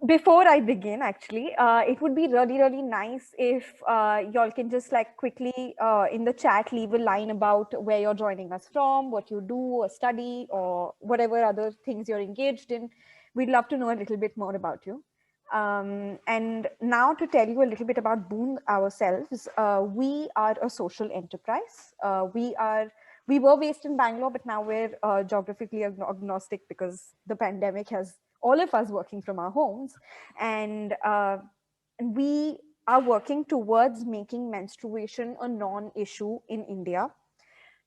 Before I begin, actually, it would be really, really nice if y'all can just like quickly in the chat leave a line about where you're joining us from, what you do or study, or whatever other things you're engaged in. We'd love to know a little bit more about you. And now to tell you a little bit about Boondh ourselves, we are a social enterprise. We were based in Bangalore, but now we're geographically agnostic because the pandemic has all of us working from our homes. And we are working towards making menstruation a non-issue in India.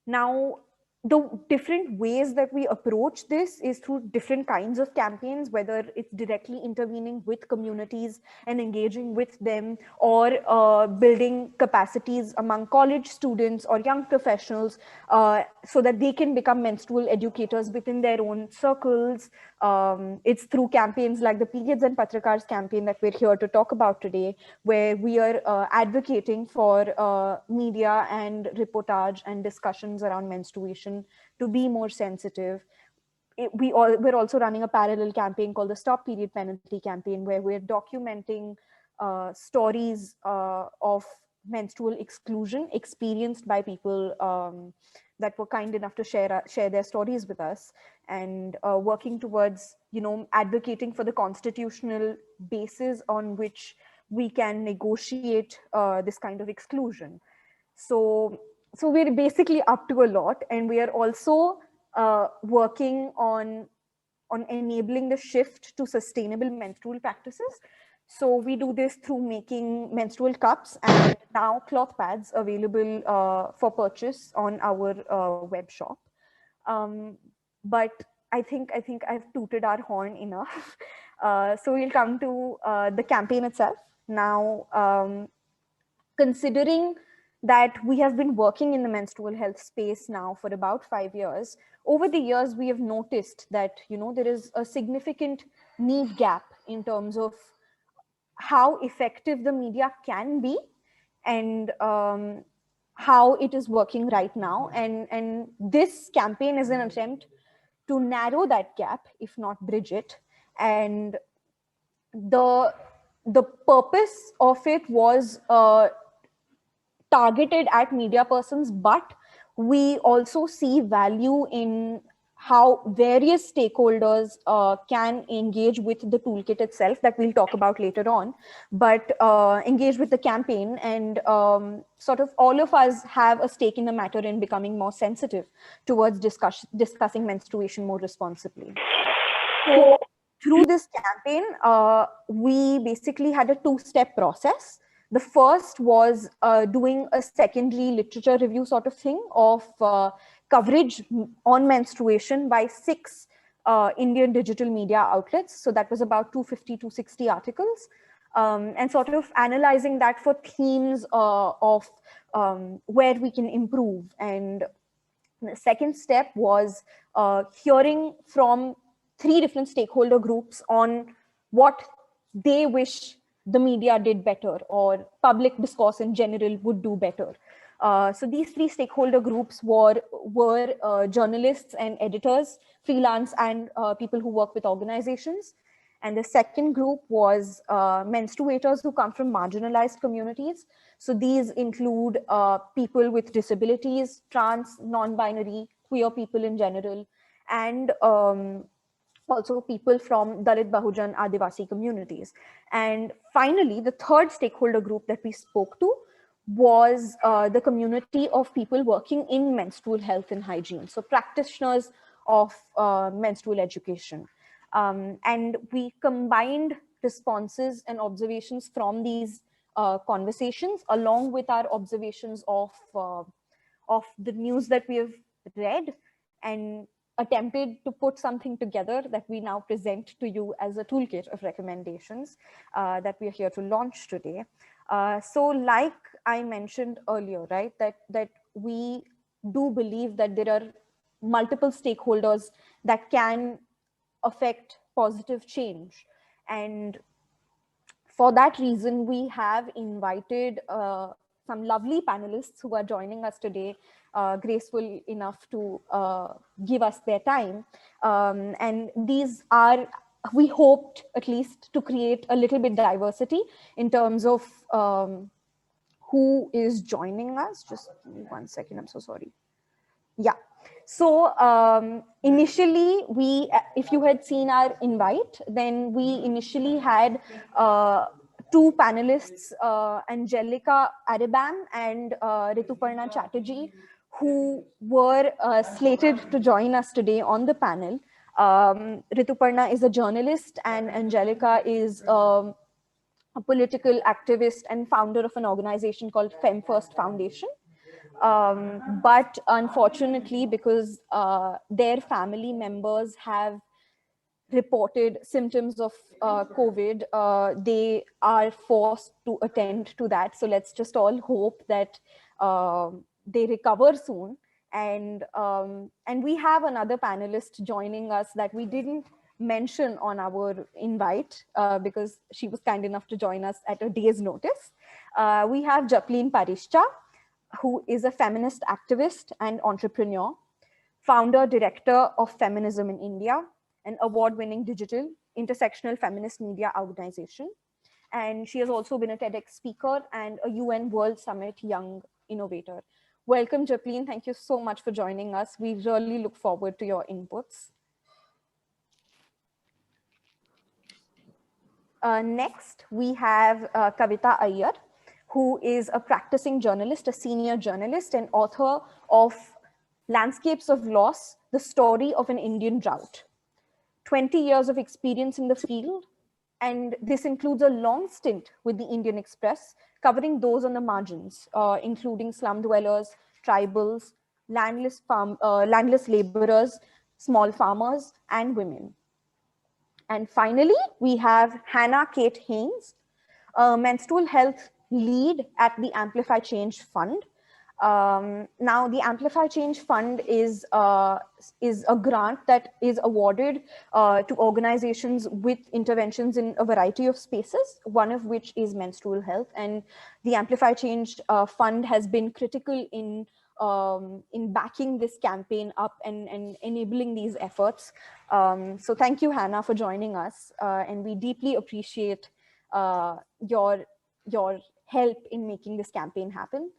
Now, the different ways that we approach this is through different kinds of campaigns, whether it's directly intervening with communities and engaging with them, or building capacities among college students or young professionals so that they can become menstrual educators within their own circles. It's through campaigns like the Periods and Patrakars campaign that we're here to talk about today, where we are advocating for media and reportage and discussions around menstruation to be more sensitive. We're also running a parallel campaign called the Stop Period Penalty campaign, where we're documenting stories of menstrual exclusion experienced by people that were kind enough to share their stories with us, and working towards, advocating for the constitutional basis on which we can negotiate this kind of exclusion. So we're basically up to a lot, and we are also working on enabling the shift to sustainable menstrual practices. So we do this through making menstrual cups and now cloth pads available for purchase on our web shop. But I think I've tooted our horn enough. So we'll come to the campaign itself now. Considering that we have been working in the menstrual health space now for about 5 years, over the years we have noticed that there is a significant need gap in terms of how effective the media can be, and how it is working right now. And this campaign is an attempt to narrow that gap, if not bridge it. And the purpose of it was targeted at media persons, but we also see value in how various stakeholders can engage with the toolkit itself, that we'll talk about later on, but engage with the campaign, and sort of all of us have a stake in the matter in becoming more sensitive towards discussing menstruation more responsibly. So through this campaign, we basically had a two-step process. The first was doing a secondary literature review sort of thing of coverage on menstruation by 6 Indian digital media outlets. So that was about 250, 260 articles, and sort of analyzing that for themes of where we can improve. And the second step was hearing from 3 different stakeholder groups on what they wish the media did better, or public discourse in general would do better. So these 3 stakeholder groups were journalists and editors, freelance, and people who work with organizations. And the second group was menstruators who come from marginalized communities. So these include people with disabilities, trans, non-binary, queer people in general, and also people from Dalit, Bahujan, Adivasi communities. And finally, the third stakeholder group that we spoke to was the community of people working in menstrual health and hygiene, so practitioners of menstrual education. And we combined responses and observations from these conversations along with our observations of the news that we have read, and attempted to put something together that we now present to you as a toolkit of recommendations that we are here to launch today. So like I mentioned earlier, right, that we do believe that there are multiple stakeholders that can affect positive change. And for that reason, we have invited some lovely panelists who are joining us today, graceful enough to give us their time. And these are, we hoped at least to create a little bit diversity in terms of who is joining us. Just give me 1 second, I'm so sorry. Yeah. So initially, if you had seen our invite, then we initially had two panelists, Angelica Araban and Rituparna Chatterjee, who were slated to join us today on the panel. Rituparna is a journalist and Angelica is a political activist and founder of an organization called FemFirst Foundation. But unfortunately, because their family members have reported symptoms of COVID, they are forced to attend to that. So let's just all hope that they recover soon. And we have another panelist joining us that we didn't mention on our invite because she was kind enough to join us at a day's notice. We have Japleen Pasricha, who is a feminist activist and entrepreneur, founder, director of Feminism in India, an award-winning digital intersectional feminist media organization. And she has also been a TEDx speaker and a UN World Summit Young Innovator. Welcome, Japleen. Thank you so much for joining us. We really look forward to your inputs. Next, we have Kavitha Iyer, who is a practicing journalist, a senior journalist and author of Landscapes of Loss, the Story of an Indian Drought. 20 years of experience in the field, and this includes a long stint with the Indian Express, covering those on the margins, including slum dwellers, tribals, landless laborers, small farmers, and women. And finally, we have Hannah Kate Haynes, a menstrual health lead at the AmplifyChange Fund. Now, the AmplifyChange Fund is a grant that is awarded to organizations with interventions in a variety of spaces, one of which is menstrual health. And the AmplifyChange Fund has been critical in backing this campaign up and enabling these efforts. So thank you, Hannah, for joining us. And we deeply appreciate your help in making this campaign happen.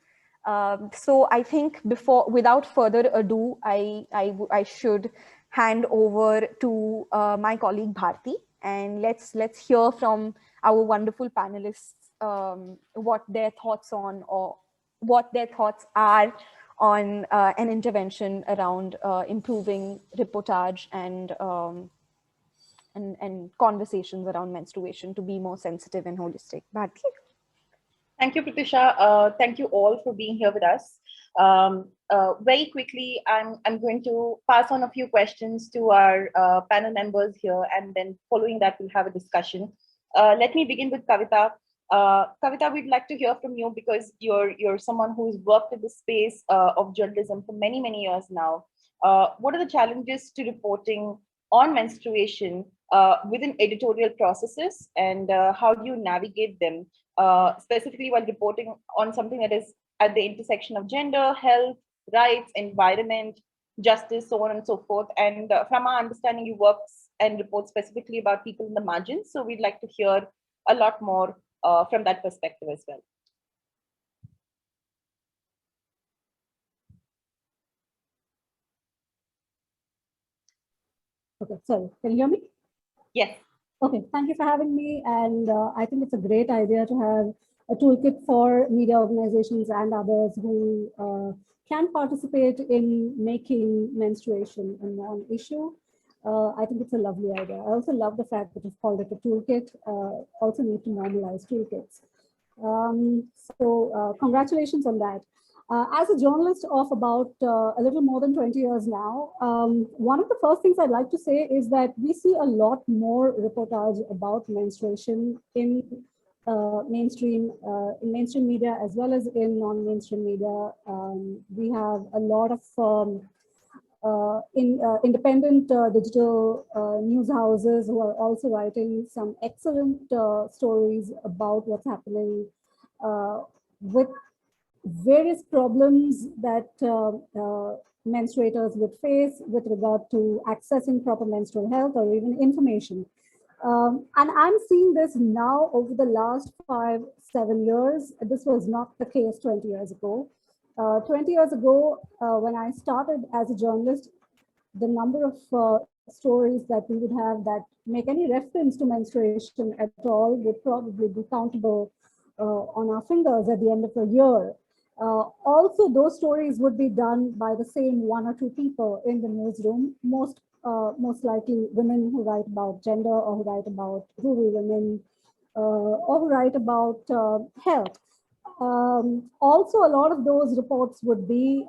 So I think without further ado, I should hand over to my colleague Bharti, and let's hear from our wonderful panelists what their thoughts are on an intervention around improving reportage and conversations around menstruation to be more sensitive and holistic. Bharti? Thank you, Pratisha. Thank you all for being here with us. Very quickly, I'm going to pass on a few questions to our panel members here, and then following that, we'll have a discussion. Let me begin with Kavitha. Kavitha, we'd like to hear from you because you're someone who's worked in the space of journalism for many, many years now. What are the challenges to reporting on menstruation within editorial processes, and how do you navigate them, specifically while reporting on something that is at the intersection of gender, health, rights, environment, justice, so on and so forth? And from our understanding, you work and report specifically about people in the margins. So we'd like to hear a lot more from that perspective as well. Okay, sorry, can you hear me? Yes. Okay, thank you for having me. And I think it's a great idea to have a toolkit for media organizations and others who can participate in making menstruation a non-issue. I think it's a lovely idea. I also love the fact that you've called it a toolkit. Also need to normalize toolkits. So congratulations on that. As a journalist of about a little more than 20 years now, one of the first things I'd like to say is that we see a lot more reportage about menstruation in mainstream media as well as in non-mainstream media. We have a lot of independent digital news houses who are also writing some excellent stories about what's happening with various problems that menstruators would face with regard to accessing proper menstrual health or even information. And I'm seeing this now over the last 5-7 years. This was not the case 20 years ago. 20 years ago, when I started as a journalist, the number of stories that we would have that make any reference to menstruation at all would probably be countable on our fingers at the end of a year. Also, those stories would be done by the same one or two people in the newsroom, most likely women who write about gender or who write about rural women or who write about health. Also, a lot of those reports would be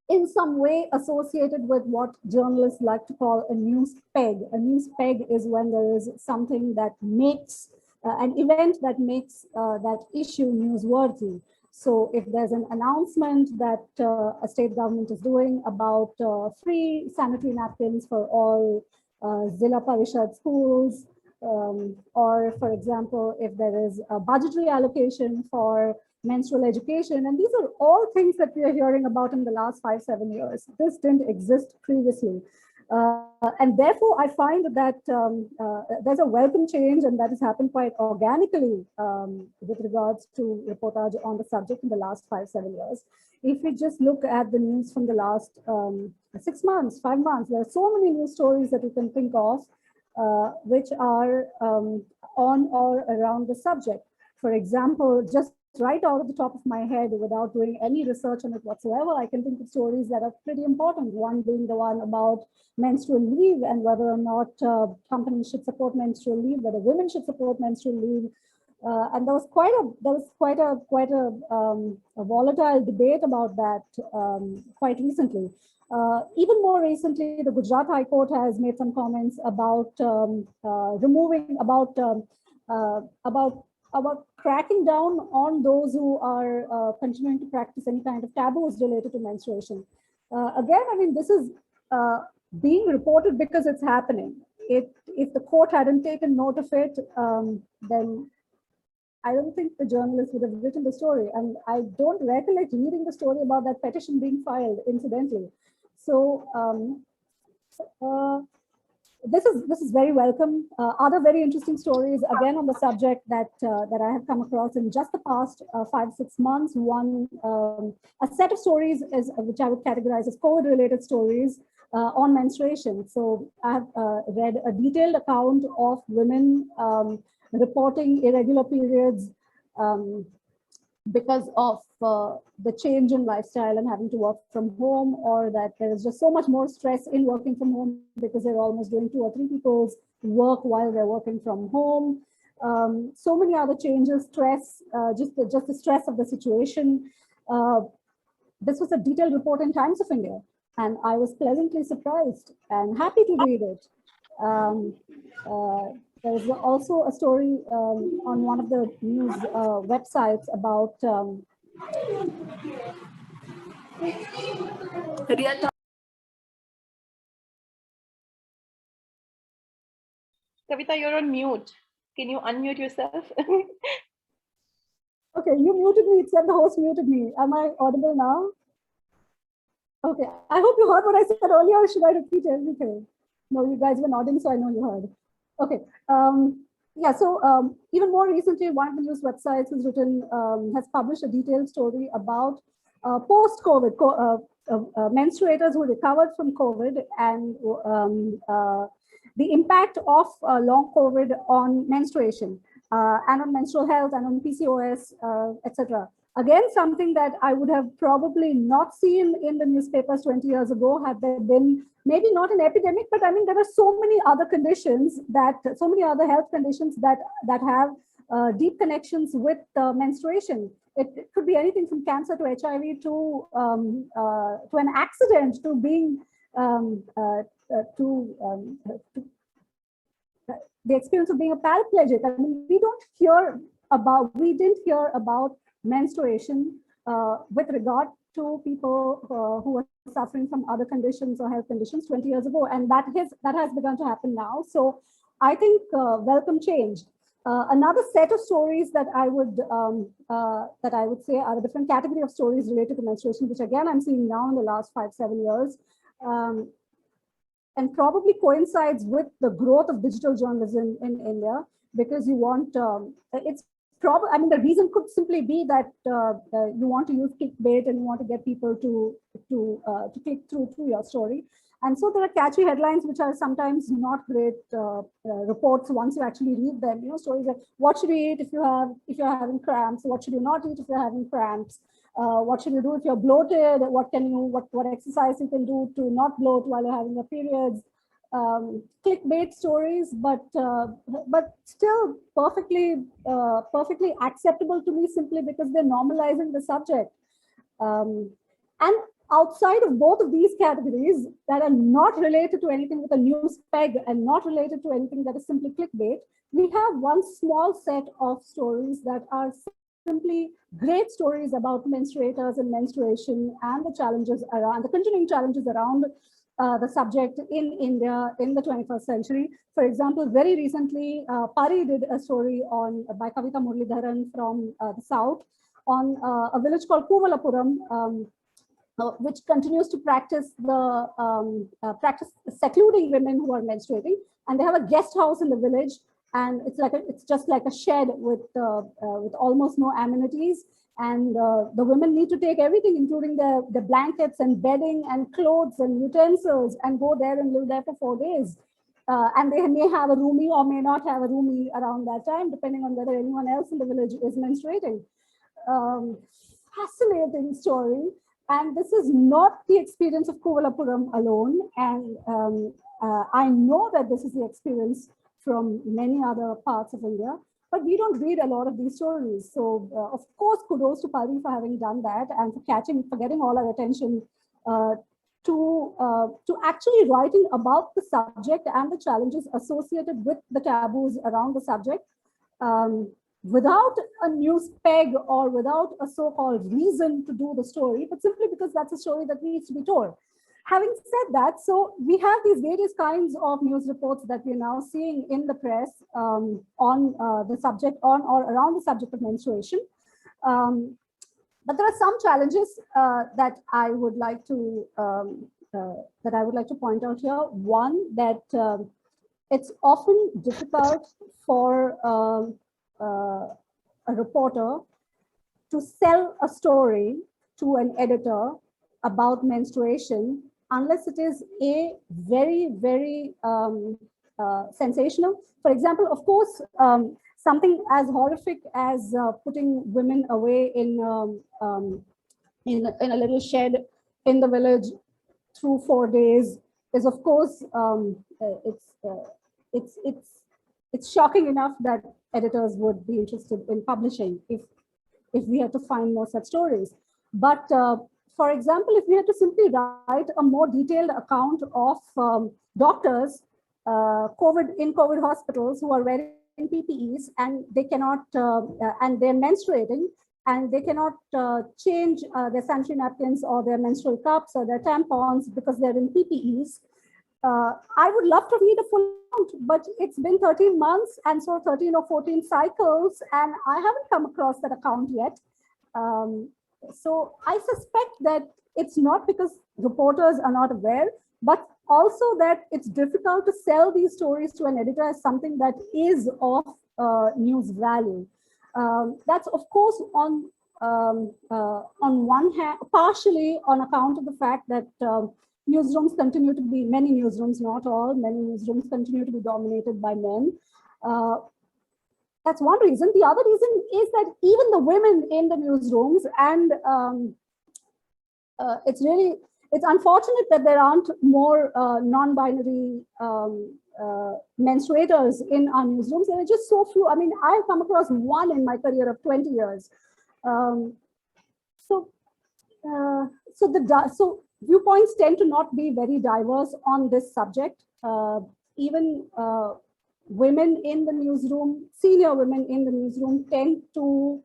in some way associated with what journalists like to call a news peg. A news peg is when there is something that makes an event that makes that issue newsworthy. So if there's an announcement that a state government is doing about free sanitary napkins for all Zilla Parishad schools, or for example, if there is a budgetary allocation for menstrual education, and these are all things that we are hearing about in the last 5-7 years. This didn't exist previously. And therefore, I find that there's a welcome change, and that has happened quite organically with regards to reportage on the subject in the last 5-7 years. If we just look at the news from the last 6 months, 5 months, there are so many news stories that you can think of which are on or around the subject. For example, just right out of the top of my head, without doing any research on it whatsoever, I can think of stories that are pretty important. One being the one about menstrual leave and whether or not companies should support menstrual leave, whether women should support menstrual leave. And there was quite a volatile debate about that quite recently. Even more recently, the Gujarat High Court has made some comments about about cracking down on those who are continuing to practice any kind of taboos related to menstruation. Again, I mean, this is being reported because it's happening. If the court hadn't taken note of it, then I don't think the journalist would have written the story. And I don't recollect reading the story about that petition being filed, incidentally. So this is very welcome. Other very interesting stories, again, on the subject that I have come across in just the past 5-6 months. One, a set of stories is which I would categorize as COVID-related stories on menstruation. So I have read a detailed account of women reporting irregular periods because of the change in lifestyle and having to work from home, or that there is just so much more stress in working from home because they're almost doing 2 or 3 people's work while they're working from home. So many other changes, stress, just the stress of the situation. This was a detailed report in Times of India, and I was pleasantly surprised and happy to read it. There was also a story on one of the news websites about Kavitha, you're on mute. Can you unmute yourself? Okay, you muted me, except the host muted me. Am I audible now? Okay, I hope you heard what I said earlier, or should I repeat everything? No, you guys were nodding, so I know you heard. Okay, yeah, so even more recently, one of the news websites has published a detailed story about post-COVID menstruators who recovered from COVID and the impact of long COVID on menstruation and on menstrual health and on PCOS, etc. Again, something that I would have probably not seen in the newspapers 20 years ago had there been maybe not an epidemic, but I mean, there are so many other conditions so many other health conditions that have deep connections with menstruation. It could be anything from cancer to HIV to an accident to being the experience of being a paraplegic. I mean, we didn't hear about menstruation with regard to people who were suffering from other conditions or health conditions 20 years ago, and that has begun to happen now. So I think welcome change. Another set of stories that I would say are a different category of stories related to menstruation, which again I'm seeing now in the last 5-7 years, um, and probably coincides with the growth of digital journalism in India, because you want it's probably, I mean, the reason could simply be that you want to use clickbait and you want to get people to click through to your story. And so there are catchy headlines which are sometimes not great reports once you actually read them. You know, stories like what should you eat if you're having cramps? What should you not eat if you're having cramps? What should you do if you're bloated? What exercise you can do to not bloat while you're having your periods? Clickbait stories, but still perfectly acceptable to me, simply because they're normalizing the subject. And outside of both of these categories that are not related to anything with a news peg and not related to anything that is simply clickbait, we have one small set of stories that are simply great stories about menstruators and menstruation and the challenges around, the continuing challenges around the subject in India in the 21st century. For example, very recently, Pari did a story by Kavitha Iyer from the south on a village called Kuvalapuram, which continues to practice practice secluding women who are menstruating, and they have a guest house in the village, and it's just like a shed with almost no amenities, and the women need to take everything, including the blankets and bedding and clothes and utensils, and go there and live there for 4 days. And they may have a roomie or may not have a roomie around that time, depending on whether anyone else in the village is menstruating. Fascinating story. And this is not the experience of Kuvalapuram alone. And I know that this is the experience from many other parts of India, but we don't read a lot of these stories. So of course, kudos to Pari for having done that and for getting all our attention to actually writing about the subject and the challenges associated with the taboos around the subject. Without a news peg or without a so-called reason to do the story, but simply because that's a story that needs to be told. Having said that, so we have these various kinds of news reports that we're now seeing in the press on the subject, on or around the subject of menstruation. But there are some challenges that I would like to point out here. One, that it's often difficult for a reporter to sell a story to an editor about menstruation unless it is a very, very sensational. For example, of course, something as horrific as putting women away in a little shed in the village through 4 days is, of course, it's shocking enough that editors would be interested in publishing if we had to find more such stories. But for example, if we had to simply write a more detailed account of doctors in COVID hospitals who are wearing PPEs and they cannot, and they're menstruating, and they cannot change their sanitary napkins or their menstrual cups or their tampons because they're in PPEs. I would love to read a full account, but it's been 13 months and so 13 or 14 cycles, and I haven't come across that account yet. So I suspect that it's not because reporters are not aware, but also that it's difficult to sell these stories to an editor as something that is of news value. That's of course on one hand, partially on account of the fact that newsrooms continue to be, many newsrooms, not all, many newsrooms continue to be dominated by men. That's one reason. The other reason is that even the women in the newsrooms, and it's unfortunate that there aren't more non-binary menstruators in our newsrooms. There are just so few. I mean, I've come across one in my career of 20 years. So viewpoints tend to not be very diverse on this subject. Even women in the newsroom, senior women in the newsroom, tend to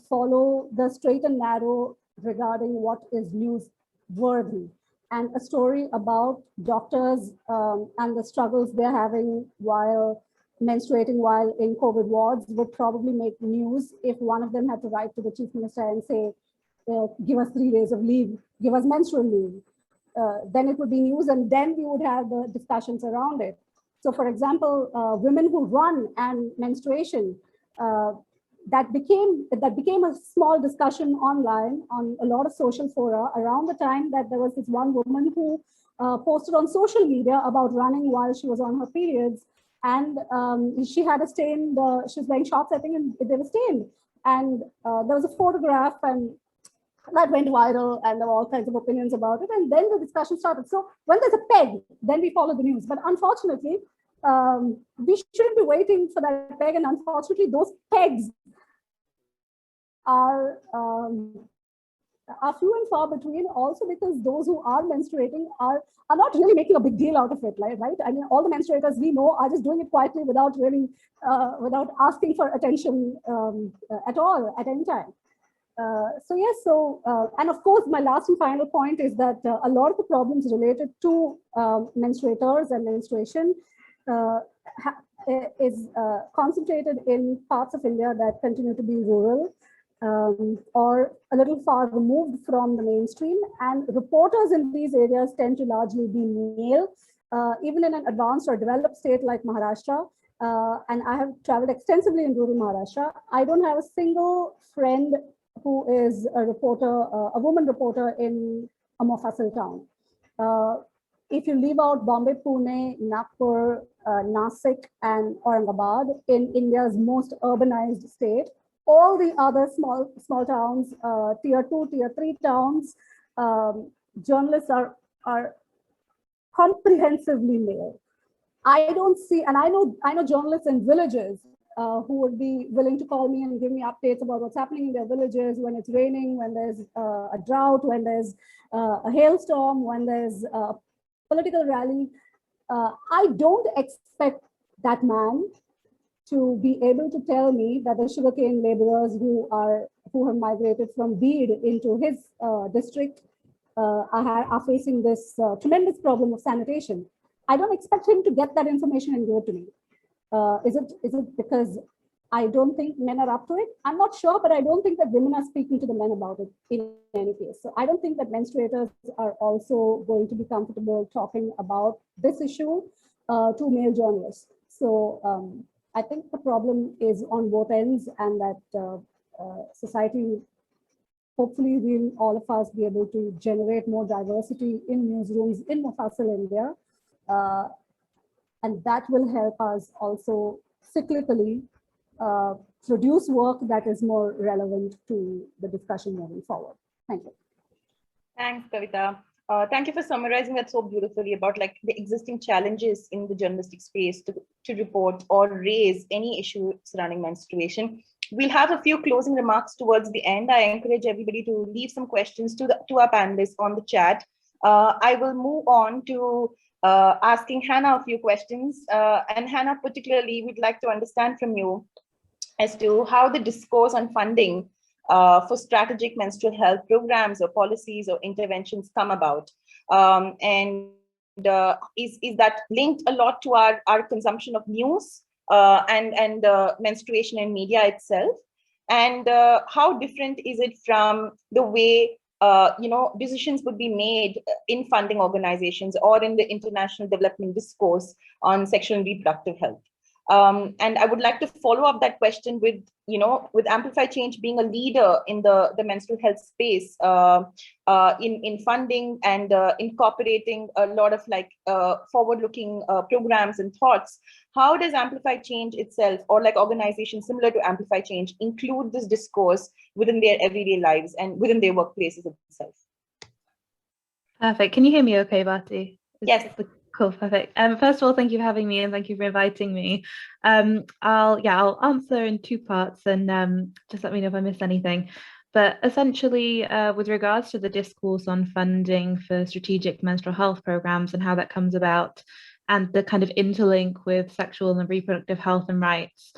follow the straight and narrow regarding what is newsworthy. And a story about doctors and the struggles they're having while menstruating while in COVID wards would probably make news if one of them had to write to the chief minister and say, give us 3 days of leave, give us menstrual leave. Then it would be news, and then we would have the discussions around it. So for example, women who run and menstruation, that became a small discussion online on a lot of social fora around the time that there was this one woman who posted on social media about running while she was on her periods. And she had a stained, she was wearing shorts, I think, and they were stained. And there was a photograph, and that went viral, and there were all kinds of opinions about it. And then the discussion started. So when there's a peg, then we follow the news. But unfortunately, we shouldn't be waiting for that peg. And unfortunately, those pegs are few and far between, also because those who are menstruating are not really making a big deal out of it, right? I mean, all the menstruators we know are just doing it quietly without really, without asking for attention at all at any time. So yes, and of course, my last and final point is that a lot of the problems related to menstruators and menstruation is concentrated in parts of India that continue to be rural, or a little far removed from the mainstream. And reporters in these areas tend to largely be male, even in an advanced or developed state like Maharashtra. And I have traveled extensively in rural Maharashtra. I don't have a single friend who is a reporter, a woman reporter in a Mofassal town. If you leave out Bombay, Pune, Nagpur, Nasik, and Aurangabad in India's most urbanized state, all the other small towns, tier 2, tier 3 towns, journalists are comprehensively male. I don't see, and I know journalists in villages who would be willing to call me and give me updates about what's happening in their villages when it's raining, when there's a drought, when there's a hailstorm, when there's a political rally. I don't expect that man to be able to tell me that the sugarcane laborers who have migrated from Beed into his district are facing this tremendous problem of sanitation. I don't expect him to get that information and give it to me. Is it because I don't think men are up to it? I'm not sure, but I don't think that women are speaking to the men about it in any case. So I don't think that menstruators are also going to be comfortable talking about this issue to male journalists. So I think the problem is on both ends, and that society, hopefully we'll all of us be able to generate more diversity in newsrooms in Mofassal India. And that will help us also cyclically produce work that is more relevant to the discussion moving forward. Thank you. Thanks, Kavitha. Thank you for summarizing that so beautifully about like the existing challenges in the journalistic space to report or raise any issue surrounding menstruation. We'll have a few closing remarks towards the end. I encourage everybody to leave some questions to our panelists on the chat. I will move on to asking Hannah a few questions. And Hannah, particularly, we'd like to understand from you as to how the discourse on funding for strategic menstrual health programs or policies or interventions come about. And is that linked a lot to our consumption of news and menstruation in media itself? And how different is it from the way decisions would be made in funding organizations or in the international development discourse on sexual and reproductive health? And I would like to follow up that question with AmplifyChange being a leader in the menstrual health space in funding and incorporating a lot of forward-looking programs and thoughts. How does AmplifyChange itself, or like organizations similar to AmplifyChange, include this discourse within their everyday lives and within their workplaces itself? Perfect. Can you hear me okay, Bharti? Yes. Cool, perfect. First of all, thank you for having me, and thank you for inviting me. I'll answer in two parts, and just let me know if I missed anything. But essentially, with regards to the discourse on funding for strategic menstrual health programs and how that comes about, and the kind of interlink with sexual and reproductive health and rights,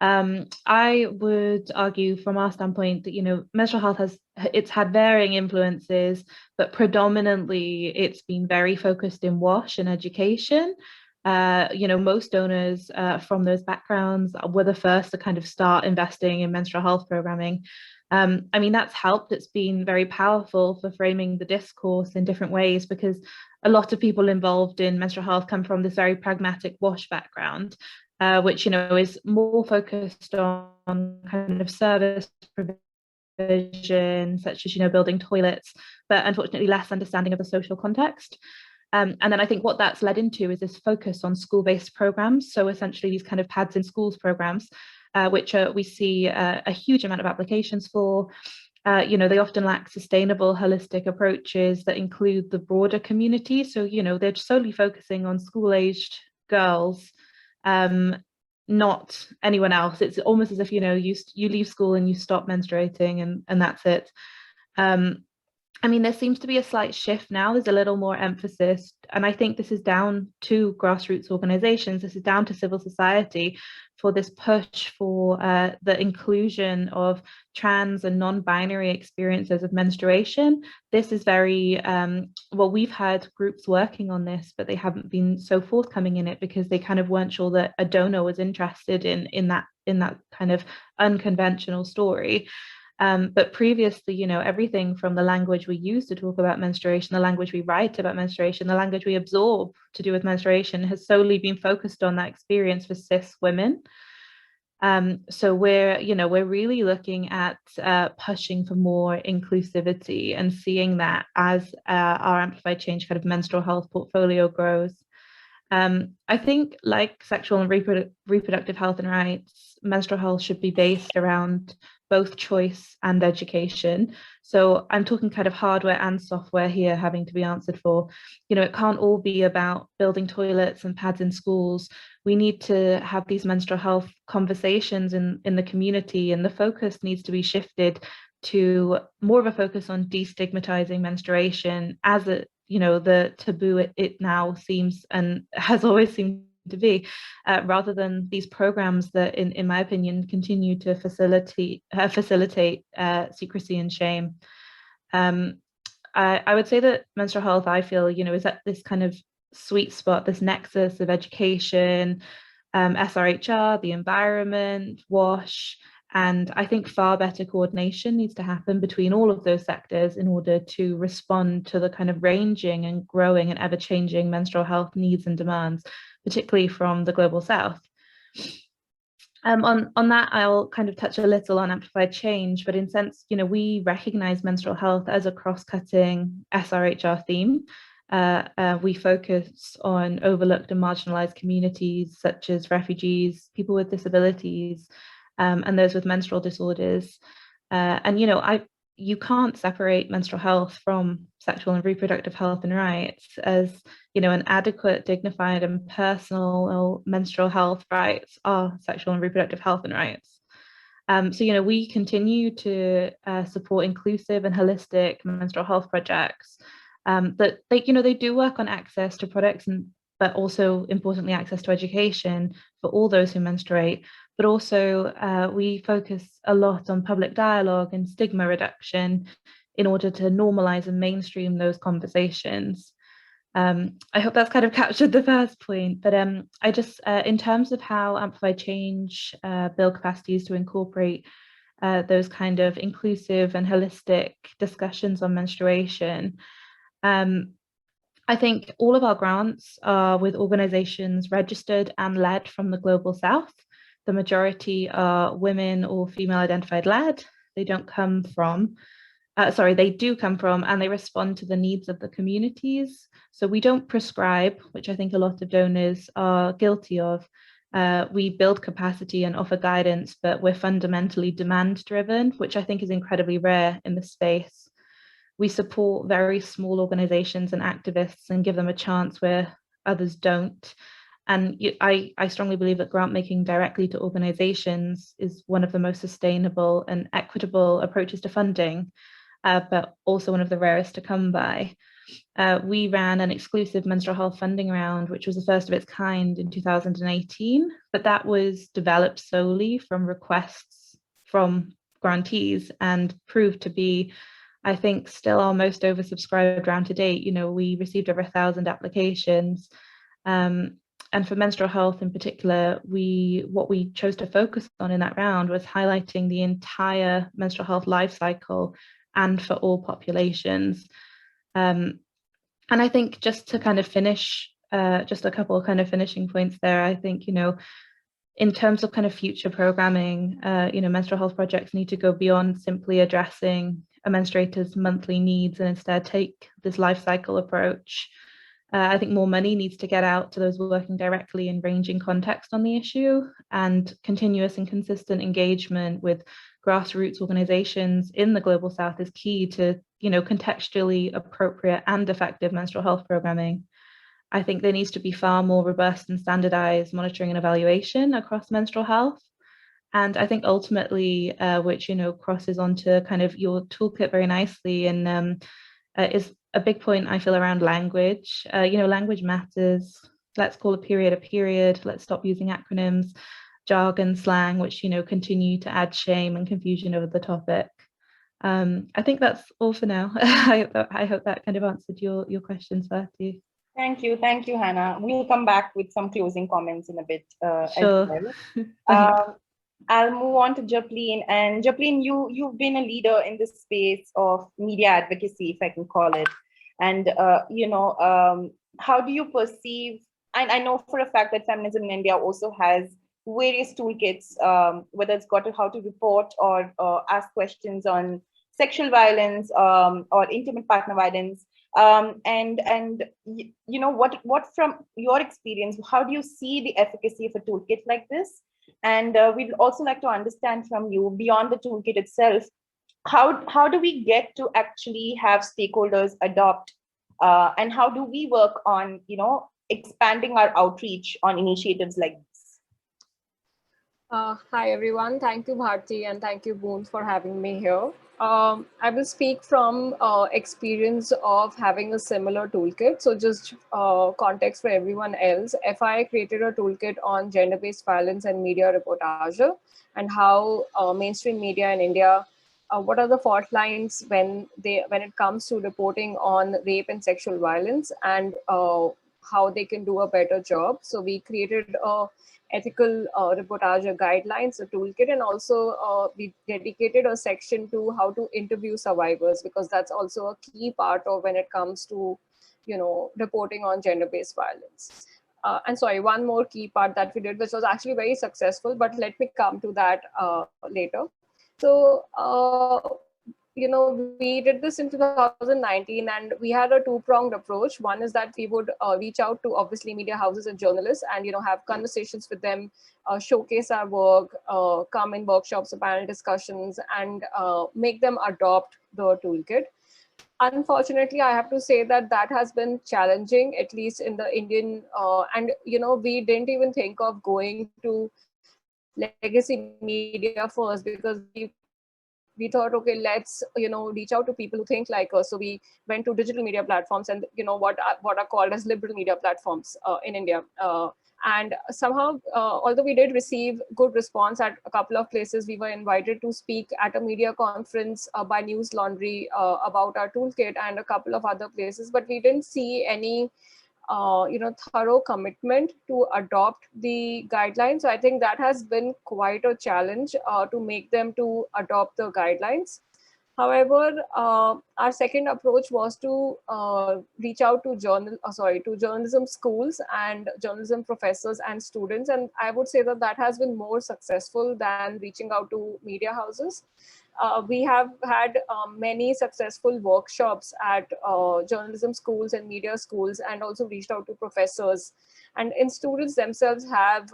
I would argue from our standpoint that menstrual health it's had varying influences, but predominantly it's been very focused in WASH and education. Most donors from those backgrounds were the first to kind of start investing in menstrual health programming. I mean, that's helped. It's been very powerful for framing the discourse in different ways, because a lot of people involved in menstrual health come from this very pragmatic WASH background, which, is more focused on kind of service provision, such as, building toilets, but unfortunately less understanding of the social context. And then I think what that's led into is this focus on school-based programs. So essentially these kind of pads in schools programs, which we see a huge amount of applications for. They often lack sustainable, holistic approaches that include the broader community. So, they're solely focusing on school-aged girls, not anyone else. It's almost as if, you leave school and you stop menstruating and that's it. I mean, there seems to be a slight shift now. There's a little more emphasis, and I think this is down to grassroots organizations. This is down to civil society for this push for the inclusion of trans and non-binary experiences of menstruation. This is very, we've had groups working on this, but they haven't been so forthcoming in it because they kind of weren't sure that a donor was interested in that kind of unconventional story. But previously, everything from the language we use to talk about menstruation, the language we write about menstruation, the language we absorb to do with menstruation has solely been focused on that experience for cis women. So we're really looking at pushing for more inclusivity and seeing that as our Amplify Change kind of menstrual health portfolio grows. I think, like sexual and reproductive health and rights, menstrual health should be based around both choice and education. So I'm talking kind of hardware and software here having to be answered for. It can't all be about building toilets and pads in schools. We need to have these menstrual health conversations in the community, and the focus needs to be shifted to more of a focus on destigmatizing menstruation as the taboo it now seems and has always seemed to be, rather than these programs that, in my opinion, continue to facilitate secrecy and shame. I would say that menstrual health, I feel, is at this kind of sweet spot, this nexus of education, SRHR, the environment, WASH, and I think far better coordination needs to happen between all of those sectors in order to respond to the kind of ranging and growing and ever-changing menstrual health needs and demands, particularly from the global south. On that, I'll kind of touch a little on Amplified Change, but in sense, we recognize menstrual health as a cross-cutting SRHR theme. We focus on overlooked and marginalized communities such as refugees, people with disabilities, and those with menstrual disorders. And you can't separate menstrual health from sexual and reproductive health and rights, as an adequate, dignified, and personal menstrual health rights are sexual and reproductive health and rights. So we continue to support inclusive and holistic menstrual health projects that they do work on access to products, but also importantly access to education for all those who menstruate. But also we focus a lot on public dialogue and stigma reduction in order to normalize and mainstream those conversations. I hope that's kind of captured the first point, but I just, in terms of how Amplify Change build capacities to incorporate those kind of inclusive and holistic discussions on menstruation, I think all of our grants are with organizations registered and led from the Global South. The majority are women or female identified led. They do come from, and they respond to the needs of the communities. So we don't prescribe, which I think a lot of donors are guilty of. We build capacity and offer guidance, but we're fundamentally demand driven, which I think is incredibly rare in the space. We support very small organizations and activists and give them a chance where others don't. And I strongly believe that grant making directly to organizations is one of the most sustainable and equitable approaches to funding, but also one of the rarest to come by. We ran an exclusive menstrual health funding round, which was the first of its kind in 2018, but that was developed solely from requests from grantees and proved to be, I think, still our most oversubscribed round to date. We received over 1,000 applications. and for menstrual health in particular, what we chose to focus on in that round was highlighting the entire menstrual health life cycle and for all populations. And I think just to kind of finish, just a couple of kind of finishing points there, I think, in terms of kind of future programming, menstrual health projects need to go beyond simply addressing a menstruator's monthly needs and instead take this life cycle approach. I think more money needs to get out to those working directly in ranging context on the issue, and continuous and consistent engagement with grassroots organizations in the Global South is key to, contextually appropriate and effective menstrual health programming. I think there needs to be far more robust and standardized monitoring and evaluation across menstrual health. And I think ultimately, which, crosses onto kind of your toolkit very nicely, and is a big point I feel around language. Language matters. Let's call a period. Let's stop using acronyms, jargon, slang, which, continue to add shame and confusion over the topic. I think that's all for now. I hope that kind of answered your questions, Bharti. Thank you, Hannah. We'll come back with some closing comments in a bit. Sure. As well. I'll move on to Japleen. And Japleen, you've been a leader in this space of media advocacy, if I can call it. And how do you perceive? And I know for a fact that feminism in India also has various toolkits, whether it's got to how to report or ask questions on sexual violence or intimate partner violence. What from your experience, how do you see the efficacy of a toolkit like this? And we'd also like to understand from you, beyond the toolkit itself, how do we get to actually have stakeholders adopt, and how do we work on, expanding our outreach on initiatives like this? Hi, everyone. Thank you, Bharti, and thank you, Boondh, for having me here. I will speak from experience of having a similar toolkit. So just context for everyone else. FI created a toolkit on gender-based violence and media reportage, and how mainstream media in India, what are the fault lines when it comes to reporting on rape and sexual violence, and how they can do a better job. So we created a ethical reportage guidelines, a toolkit, and also we dedicated a section to how to interview survivors, because that's also a key part of when it comes to, reporting on gender-based violence. And sorry, one more key part that we did, which was actually very successful, but let me come to that later. So, we did this in 2019, and we had a two-pronged approach. One is that we would reach out to obviously media houses and journalists, and have conversations with them, showcase our work, come in workshops or panel discussions, and make them adopt the toolkit. Unfortunately, I have to say that has been challenging, at least in the Indian, and we didn't even think of going to legacy media first, because we thought, okay, let's reach out to people who think like us. So we went to digital media platforms, and what are called as liberal media platforms in India. And somehow, although we did receive good response at a couple of places, we were invited to speak at a media conference by News Laundry about our toolkit, and a couple of other places, but we didn't see any thorough commitment to adopt the guidelines. So I think that has been quite a challenge to make them to adopt the guidelines. However, our second approach was to reach out to journalism schools and journalism professors and students. And I would say that has been more successful than reaching out to media houses. We have had many successful workshops at journalism schools and media schools, and also reached out to professors. And students themselves have,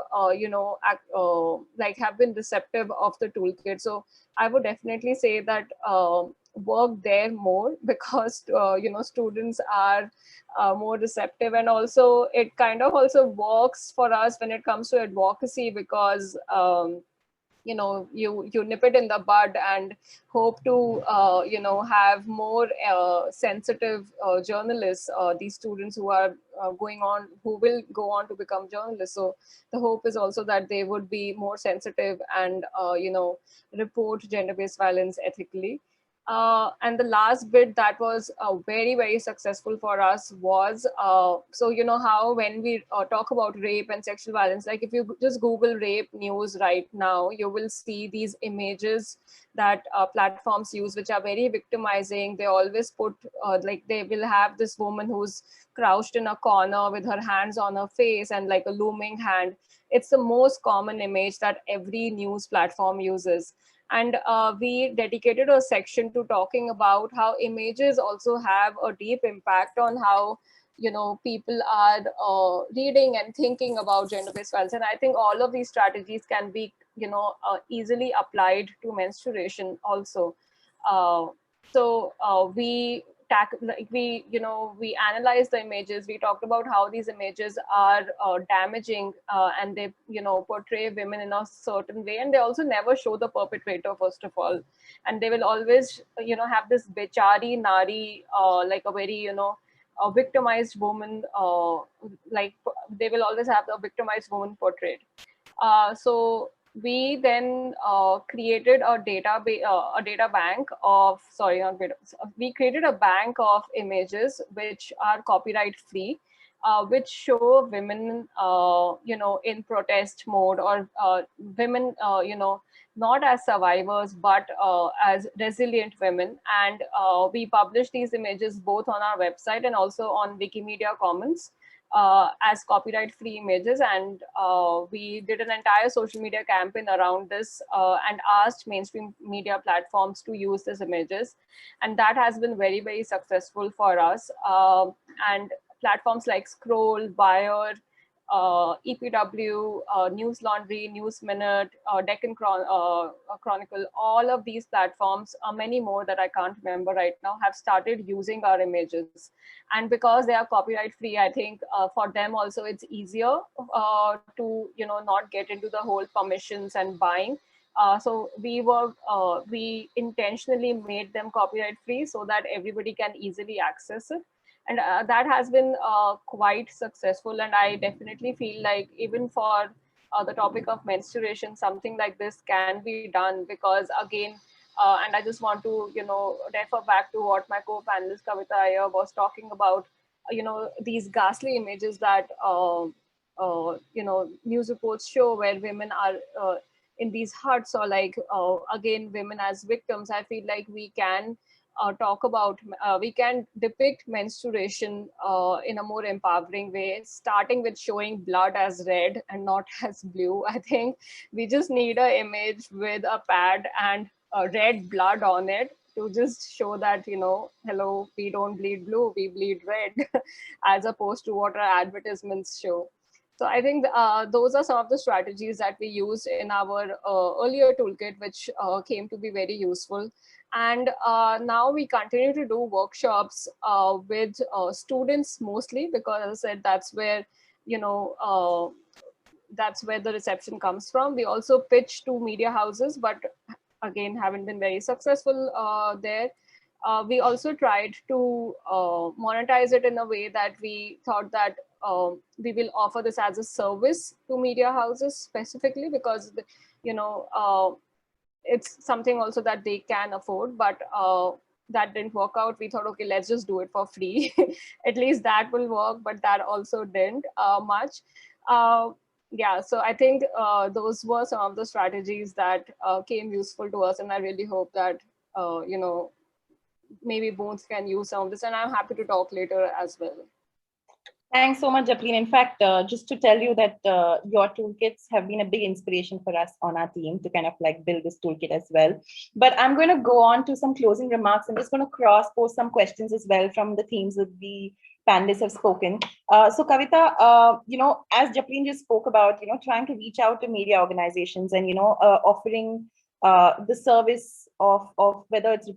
have been receptive of the toolkit. So I would definitely say that work there more, because, students are more receptive. And also it kind of also works for us when it comes to advocacy, because you nip it in the bud and hope to have more sensitive journalists, these students who are who will go on to become journalists. So the hope is also that they would be more sensitive and report gender-based violence ethically. And the last bit that was very, very successful for us was, so you know how when we talk about rape and sexual violence, like if you just Google rape news right now, you will see these images that platforms use, which are very victimizing. They always put, like they will have this woman who's crouched in a corner with her hands on her face and like a looming hand. It's the most common image that every news platform uses. And we dedicated a section to talking about how images also have a deep impact on how, you know, people are reading and thinking about gender-based violence. And I think all of these strategies can be, you know, easily applied to menstruation also. We like we analyzed the images. We talked about how these images are damaging, and they, you know, portray women in a certain way, and they also never show the perpetrator, first of all. And they will always, you know, have this bechari nari, like a very, you know, a victimized woman, like they will always have a victimized woman portrayed. So we then created a data bank of, sorry, not data, we created a bank of images which are copyright free, which show women, you know, in protest mode, or women, you know, not as survivors, but as resilient women. And we publish these images both on our website and also on Wikimedia Commons as copyright free images. And we did an entire social media campaign around this and asked mainstream media platforms to use these images. And that has been very, very successful for us. And platforms like Scroll, Bayer, EPW, News Laundry, News Minute, Deccan Chronicle, all of these platforms, many more that I can't remember right now, have started using our images. And because they are copyright free, I think for them also it's easier to, you know, not get into the whole permissions and buying. So we intentionally made them copyright free so that everybody can easily access it. And that has been quite successful. And I definitely feel like even for the topic of menstruation, something like this can be done, because again, and I just want to, you know, refer back to what my co-panelist Kavitha Iyer was talking about, you know, these ghastly images that, you know, news reports show where women are in these huts, or like, again, women as victims. I feel like we can we can depict menstruation in a more empowering way, starting with showing blood as red and not as blue. I think we just need an image with a pad and red blood on it to just show that, you know, hello, we don't bleed blue, we bleed red, as opposed to what our advertisements show. So I think those are some of the strategies that we used in our earlier toolkit, which came to be very useful. And now we continue to do workshops with students mostly, because as I said, that's where, you know, that's where the reception comes from. We also pitch to media houses, but again, haven't been very successful there. We also tried to monetize it in a way that we thought that we will offer this as a service to media houses specifically, because, you know, it's something also that they can afford. But that didn't work out. We thought, okay, let's just do it for free. At least that will work, but that also didn't much. Yeah, so I think those were some of the strategies that came useful to us, and I really hope that, you know, maybe Boondh can use some of this, and I'm happy to talk later as well. Thanks so much, Japleen. In fact, just to tell you that your toolkits have been a big inspiration for us on our team to kind of like build this toolkit as well. But I'm going to go on to some closing remarks. I'm just going to cross-post some questions as well from the themes that the panelists have spoken. So Kavitha, you know, as Japleen just spoke about, you know, trying to reach out to media organizations and, you know, offering the service of whether it's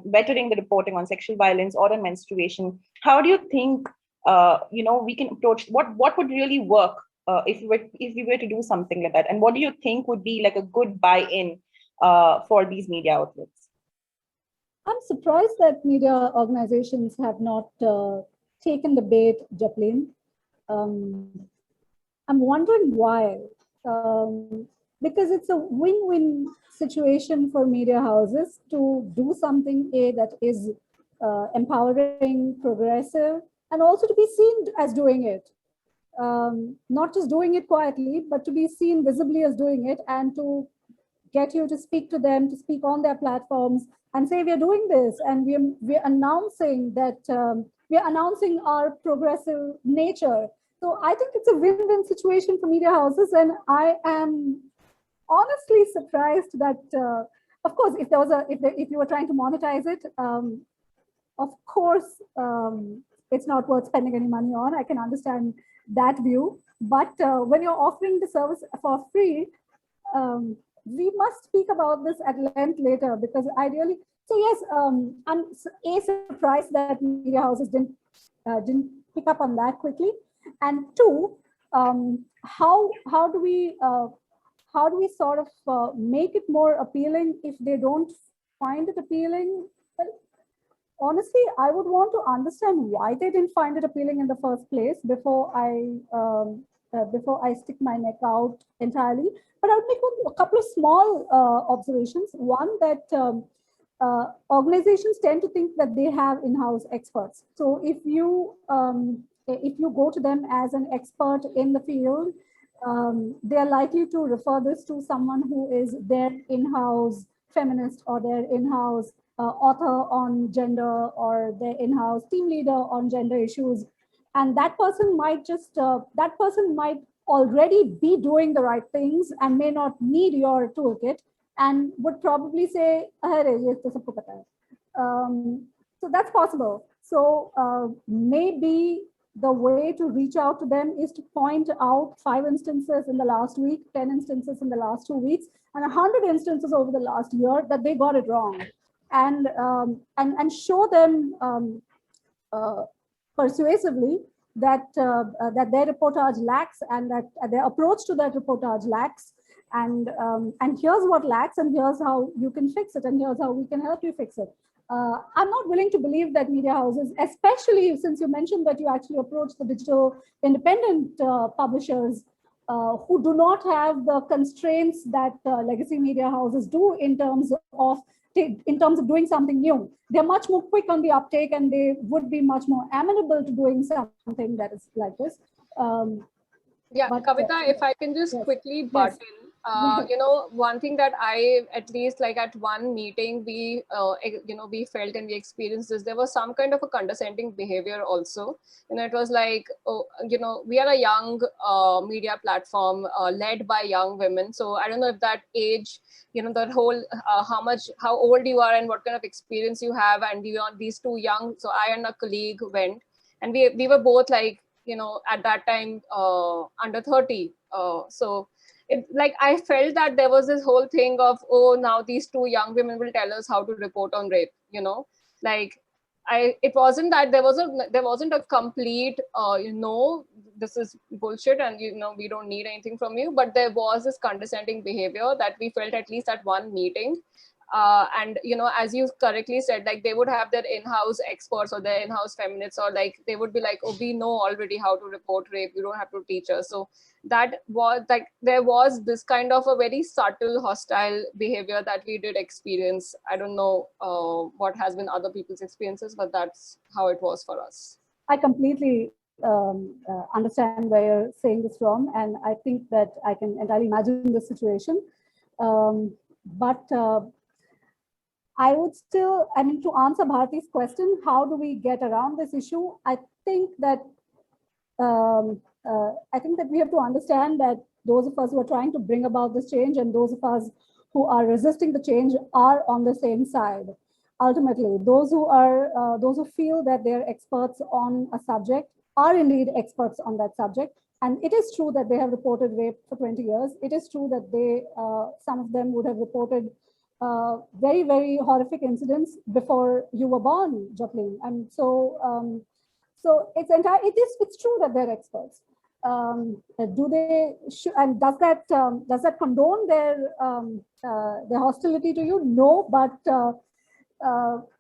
bettering the reporting on sexual violence or on menstruation. How do you think you know, we can approach what would really work if we were to do something like that? And what do you think would be like a good buy-in for these media outlets? I'm surprised that media organizations have not taken the bait, Japleen. I'm wondering why. because it's a win-win situation for media houses to do something that is empowering, progressive, and also to be seen as doing it. Not just doing it quietly, but to be seen visibly as doing it, and to get you to speak to them, to speak on their platforms and say, we're doing this, and we're announcing that we're announcing our progressive nature. So I think it's a win-win situation for media houses, and I am honestly surprised that, of course, if there was if you were trying to monetize it, of course, it's not worth spending any money on. I can understand that view, but when you're offering the service for free, we must speak about this at length later, because ideally, so yes, I'm surprised that media houses didn't pick up on that quickly, and two, how do we sort of make it more appealing if they don't find it appealing? Well, honestly, I would want to understand why they didn't find it appealing in the first place before I stick my neck out entirely. But I would make a couple of small observations. One, that organizations tend to think that they have in-house experts. So if you go to them as an expert in the field, they are likely to refer this to someone who is their in-house feminist, or their in-house author on gender, or their in-house team leader on gender issues. And that person might already be doing the right things and may not need your toolkit, and would probably say, so that's possible. So maybe the way to reach out to them is to point out 5 instances in the last week, 10 instances in the last 2 weeks, and 100 instances over the last year that they got it wrong, and show them persuasively that their reportage lacks, and that their approach to that reportage lacks, and here's what lacks, and here's how you can fix it, and here's how we can help you fix it. I'm not willing to believe that media houses, especially since you mentioned that you actually approach the digital independent publishers who do not have the constraints that legacy media houses do in terms of doing something new. They're much more quick on the uptake, and they would be much more amenable to doing something that is like this. Yeah, but, Kavitha, if I can just quickly butt in, you know, one thing that I, at least like at one meeting, we, you know, we felt and we experienced this, there was some kind of a condescending behavior also. You know, it was like, oh, you know, we are a young media platform led by young women. So I don't know if that age, you know, that whole, how old you are and what kind of experience you have, and you are these two young, so I and a colleague went, and we were both like, you know, at that time under 30. So it, like, I felt that there was this whole thing of, oh, now these two young women will tell us how to report on rape, you know, like it wasn't that there wasn't a complete, you know, this is bullshit and, you know, we don't need anything from you, but there was this condescending behavior that we felt at least at one meeting. And, you know, as you correctly said, like they would have their in-house experts or their in-house feminists, or like they would be like, oh, we know already how to report rape, you don't have to teach us. So that was like, there was this kind of a very subtle hostile behavior that we did experience. I don't know what has been other people's experiences, but that's how it was for us. I completely understand where you're saying this from, and I think that I can entirely imagine the situation. But I would still, I mean, to answer Bharti's question, how do we get around this issue? I think that we have to understand that those of us who are trying to bring about this change and those of us who are resisting the change are on the same side. Ultimately, those who feel that they're experts on a subject are indeed experts on that subject. And it is true that they have reported rape for 20 years. It is true that some of them would have reported very, very horrific incidents before you were born, Japleen. And so, it's true that they're experts. Do they? And does that condone their hostility to you? No, but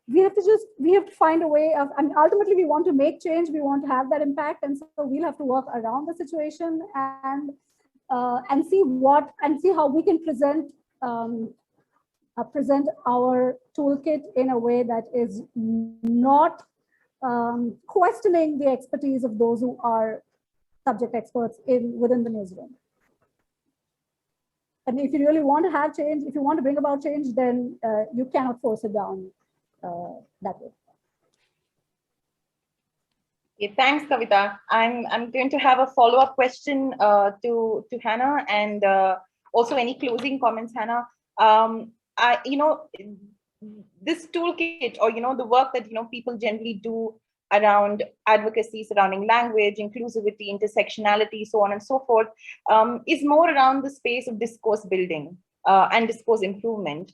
we have to find a way of. I mean, ultimately, we want to make change. We want to have that impact, and so we'll have to work around the situation. And and see how we can present our toolkit in a way that is not questioning the expertise of those who are subject experts within the newsroom. And if you really want to have change, if you want to bring about change, then you cannot force it down that way. Okay, thanks, Kavitha. I'm going to have a follow-up question to Hannah, and also any closing comments, Hannah. This toolkit, or the work that people generally do around advocacy surrounding language, inclusivity, intersectionality, so on and so forth, is more around the space of discourse building and discourse improvement.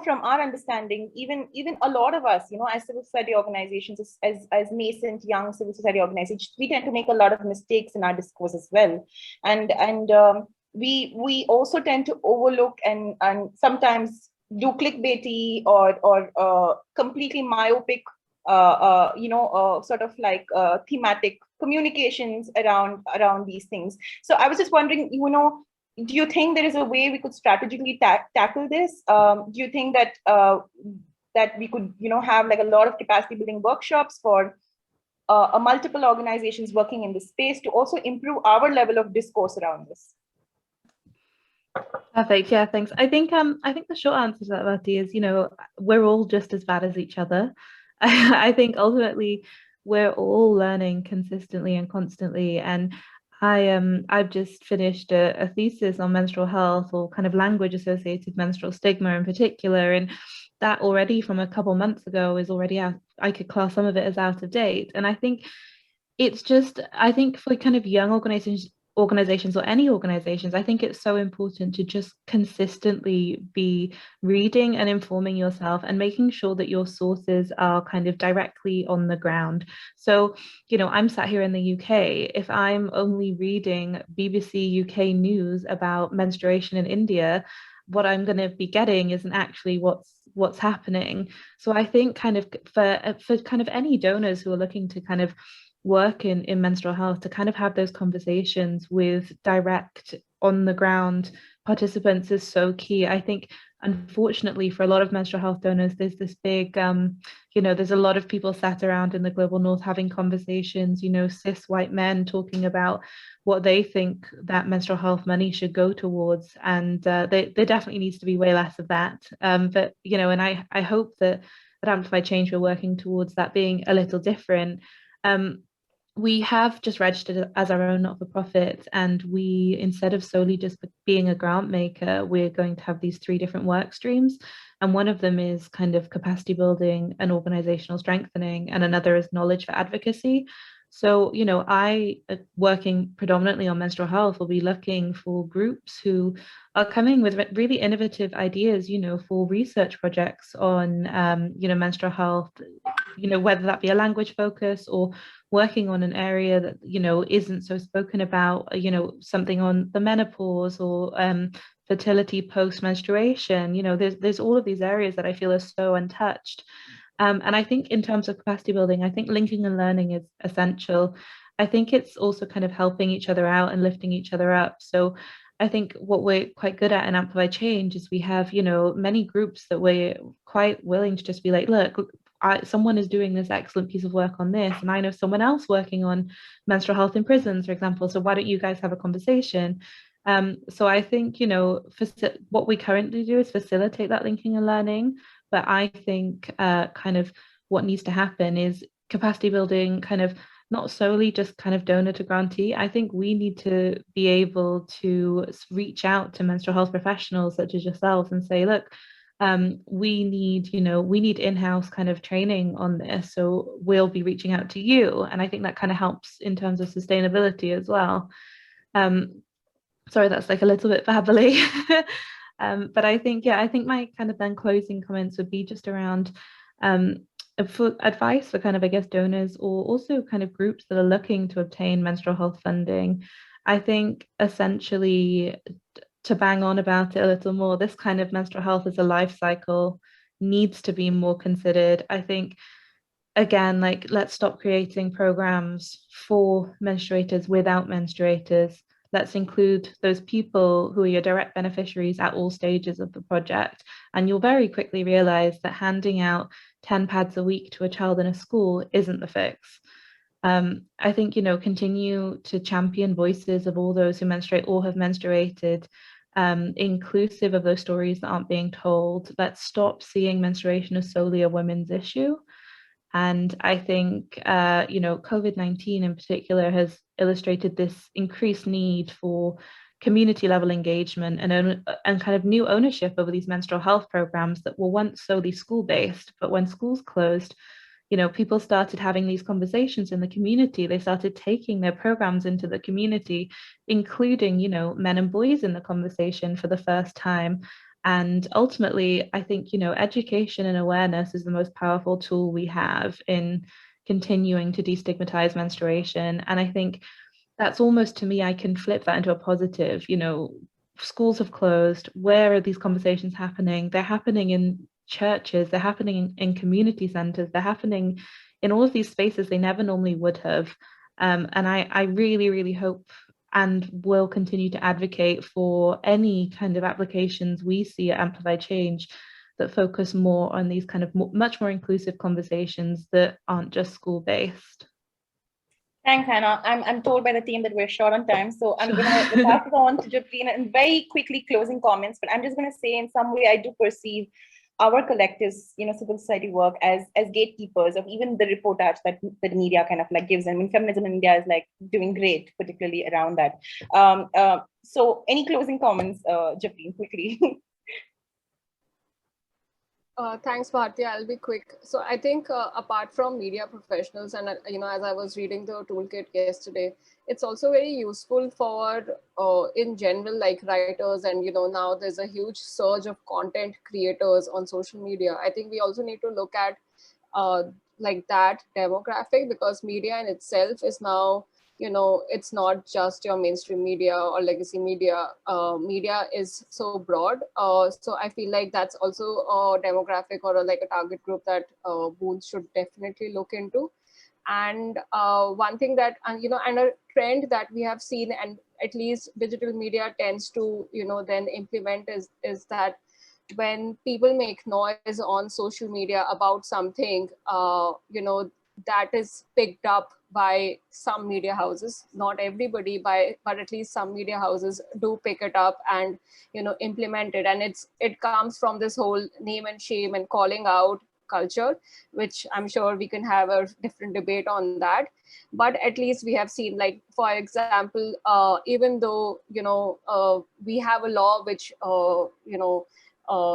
From our understanding, even a lot of us, as civil society organizations, as nascent young civil society organizations, we tend to make a lot of mistakes in our discourse as well, and we also tend to overlook and sometimes do clickbaity or completely myopic, sort of like thematic communications around these things. So I was just wondering, do you think there is a way we could strategically tackle this? Do you think that that we could, have like a lot of capacity building workshops for multiple organizations working in this space to also improve our level of discourse around this? Perfect. Yeah, thanks. I think the short answer to that, Bharti, is we're all just as bad as each other. I think ultimately we're all learning consistently and constantly. And I've just finished a thesis on menstrual health, or kind of language associated menstrual stigma in particular, and that already from a couple months ago is already out. I could class some of it as out of date, and I think it's just, I think for kind of young organizations or any organizations, I think it's so important to just consistently be reading and informing yourself and making sure that your sources are kind of directly on the ground. So, I'm sat here in the UK. If I'm only reading BBC UK news about menstruation in India, what I'm going to be getting isn't actually what's happening. So I think kind of for kind of any donors who are looking to kind of work in menstrual health, to kind of have those conversations with direct on the ground participants is so key. I think unfortunately for a lot of menstrual health donors, there's this big there's a lot of people sat around in the global north having conversations, cis white men talking about what they think that menstrual health money should go towards, and there definitely needs to be way less of that, but and I hope that at AmplifyChange we're working towards that being a little different. We have just registered as our own not-for-profit, and we, instead of solely just being a grant maker, we're going to have these 3 different work streams. And one of them is kind of capacity building and organizational strengthening, and another is knowledge for advocacy. So, I, working predominantly on menstrual health, will be looking for groups who are coming with really innovative ideas, for research projects on, menstrual health, whether that be a language focus or working on an area that, isn't so spoken about, something on the menopause or fertility post-menstruation. There's all of these areas that I feel are so untouched. And I think in terms of capacity building, I think linking and learning is essential. I think it's also kind of helping each other out and lifting each other up. So I think what we're quite good at in AmplifyChange is we have, many groups that we're quite willing to just be like, look, someone is doing this excellent piece of work on this, and I know someone else working on menstrual health in prisons, for example. So why don't you guys have a conversation? So I think, what we currently do is facilitate that linking and learning. But I think kind of what needs to happen is capacity building, kind of not solely just kind of donor to grantee. I think we need to be able to reach out to menstrual health professionals such as yourselves and say, look, we need in-house kind of training on this. So we'll be reaching out to you. And I think that kind of helps in terms of sustainability as well. Sorry, that's like a little bit babbly. But I think my kind of then closing comments would be just around for advice for kind of, I guess, donors or also kind of groups that are looking to obtain menstrual health funding. I think essentially, to bang on about it a little more, this kind of menstrual health as a life cycle needs to be more considered. I think again, like, let's stop creating programs for menstruators without menstruators. Let's include those people who are your direct beneficiaries at all stages of the project. And you'll very quickly realize that handing out 10 pads a week to a child in a school isn't the fix. I think, continue to champion voices of all those who menstruate or have menstruated, inclusive of those stories that aren't being told. Let's stop seeing menstruation as solely a women's issue. And I think, COVID-19 in particular has illustrated this increased need for community level engagement and kind of new ownership over these menstrual health programs that were once solely school based. But when schools closed, people started having these conversations in the community. They started taking their programs into the community, including, men and boys in the conversation for the first time. And ultimately, I think, education and awareness is the most powerful tool we have in continuing to destigmatize menstruation. And I think that's almost, to me, I can flip that into a positive. Schools have closed. Where are these conversations happening? They're happening in churches, they're happening in community centers, they're happening in all of these spaces they never normally would have. And I really, really hope and will continue to advocate for any kind of applications we see at Amplify Change that focus more on these kind of much more inclusive conversations that aren't just school-based. Thanks, Hannah. I'm told by the team that we're short on time, so I'm going to pass it on to Japleen and very quickly closing comments. But I'm just going to say, in some way, I do perceive our collectives, civil society work as gatekeepers of even the reportage that the media kind of like gives. I mean, feminism in India is like doing great, particularly around that. So any closing comments, Japleen, quickly? Thanks, Bharti. I'll be quick. So I think apart from media professionals, and as I was reading the toolkit yesterday, it's also very useful for in general, like writers, and now there's a huge surge of content creators on social media. I think we also need to look at like that demographic, because media in itself is now, it's not just your mainstream media or legacy media. Media is so broad. So I feel like that's also a demographic or like a target group that Boondh should definitely look into. And one thing that, and a trend that we have seen, and at least digital media tends to, then implement is that when people make noise on social media about something, that is picked up by some media houses, not everybody, but at least some media houses do pick it up and implement it. And it comes from this whole name and shame and calling out culture, which I'm sure we can have a different debate on that. But at least we have seen, like, for example, even though we have a law which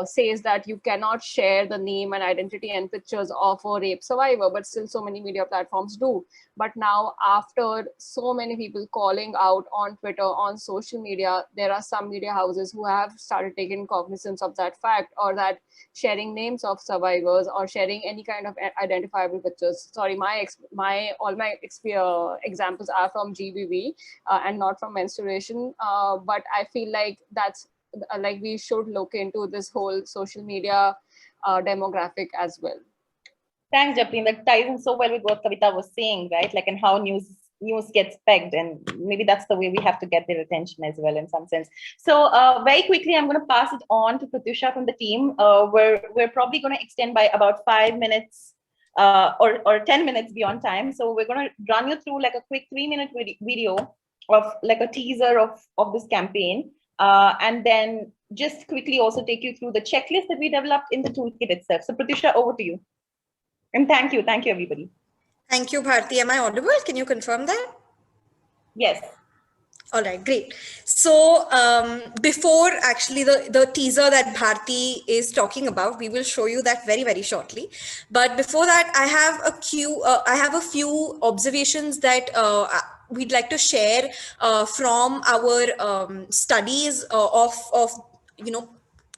says that you cannot share the name and identity and pictures of a rape survivor, but still so many media platforms do. But now, after so many people calling out on Twitter, on social media, there are some media houses who have started taking cognizance of that fact, or that sharing names of survivors or sharing any kind of identifiable pictures. Sorry, all my examples are from GBV and not from menstruation. But I feel like that's like we should look into this whole social media demographic as well. Thanks, Japleen. That ties in so well with what Kavitha was saying, right? Like, and how news gets pegged, and maybe that's the way we have to get their attention as well, in some sense. So very quickly, I'm going to pass it on to Pratyusha from the team. We're probably going to extend by about 5 minutes or 10 minutes beyond time. So we're going to run you through like a quick 3-minute video of like a teaser of this campaign. And then just quickly also take you through the checklist that we developed in the toolkit itself. So Pratyusha, over to you. And thank you everybody. Thank you, Bharti. Am I audible? Can you confirm that? Yes. All right, great. So before actually the teaser that Bharti is talking about, we will show you that very, very shortly. But before that, I have a few observations that we'd like to share from our studies of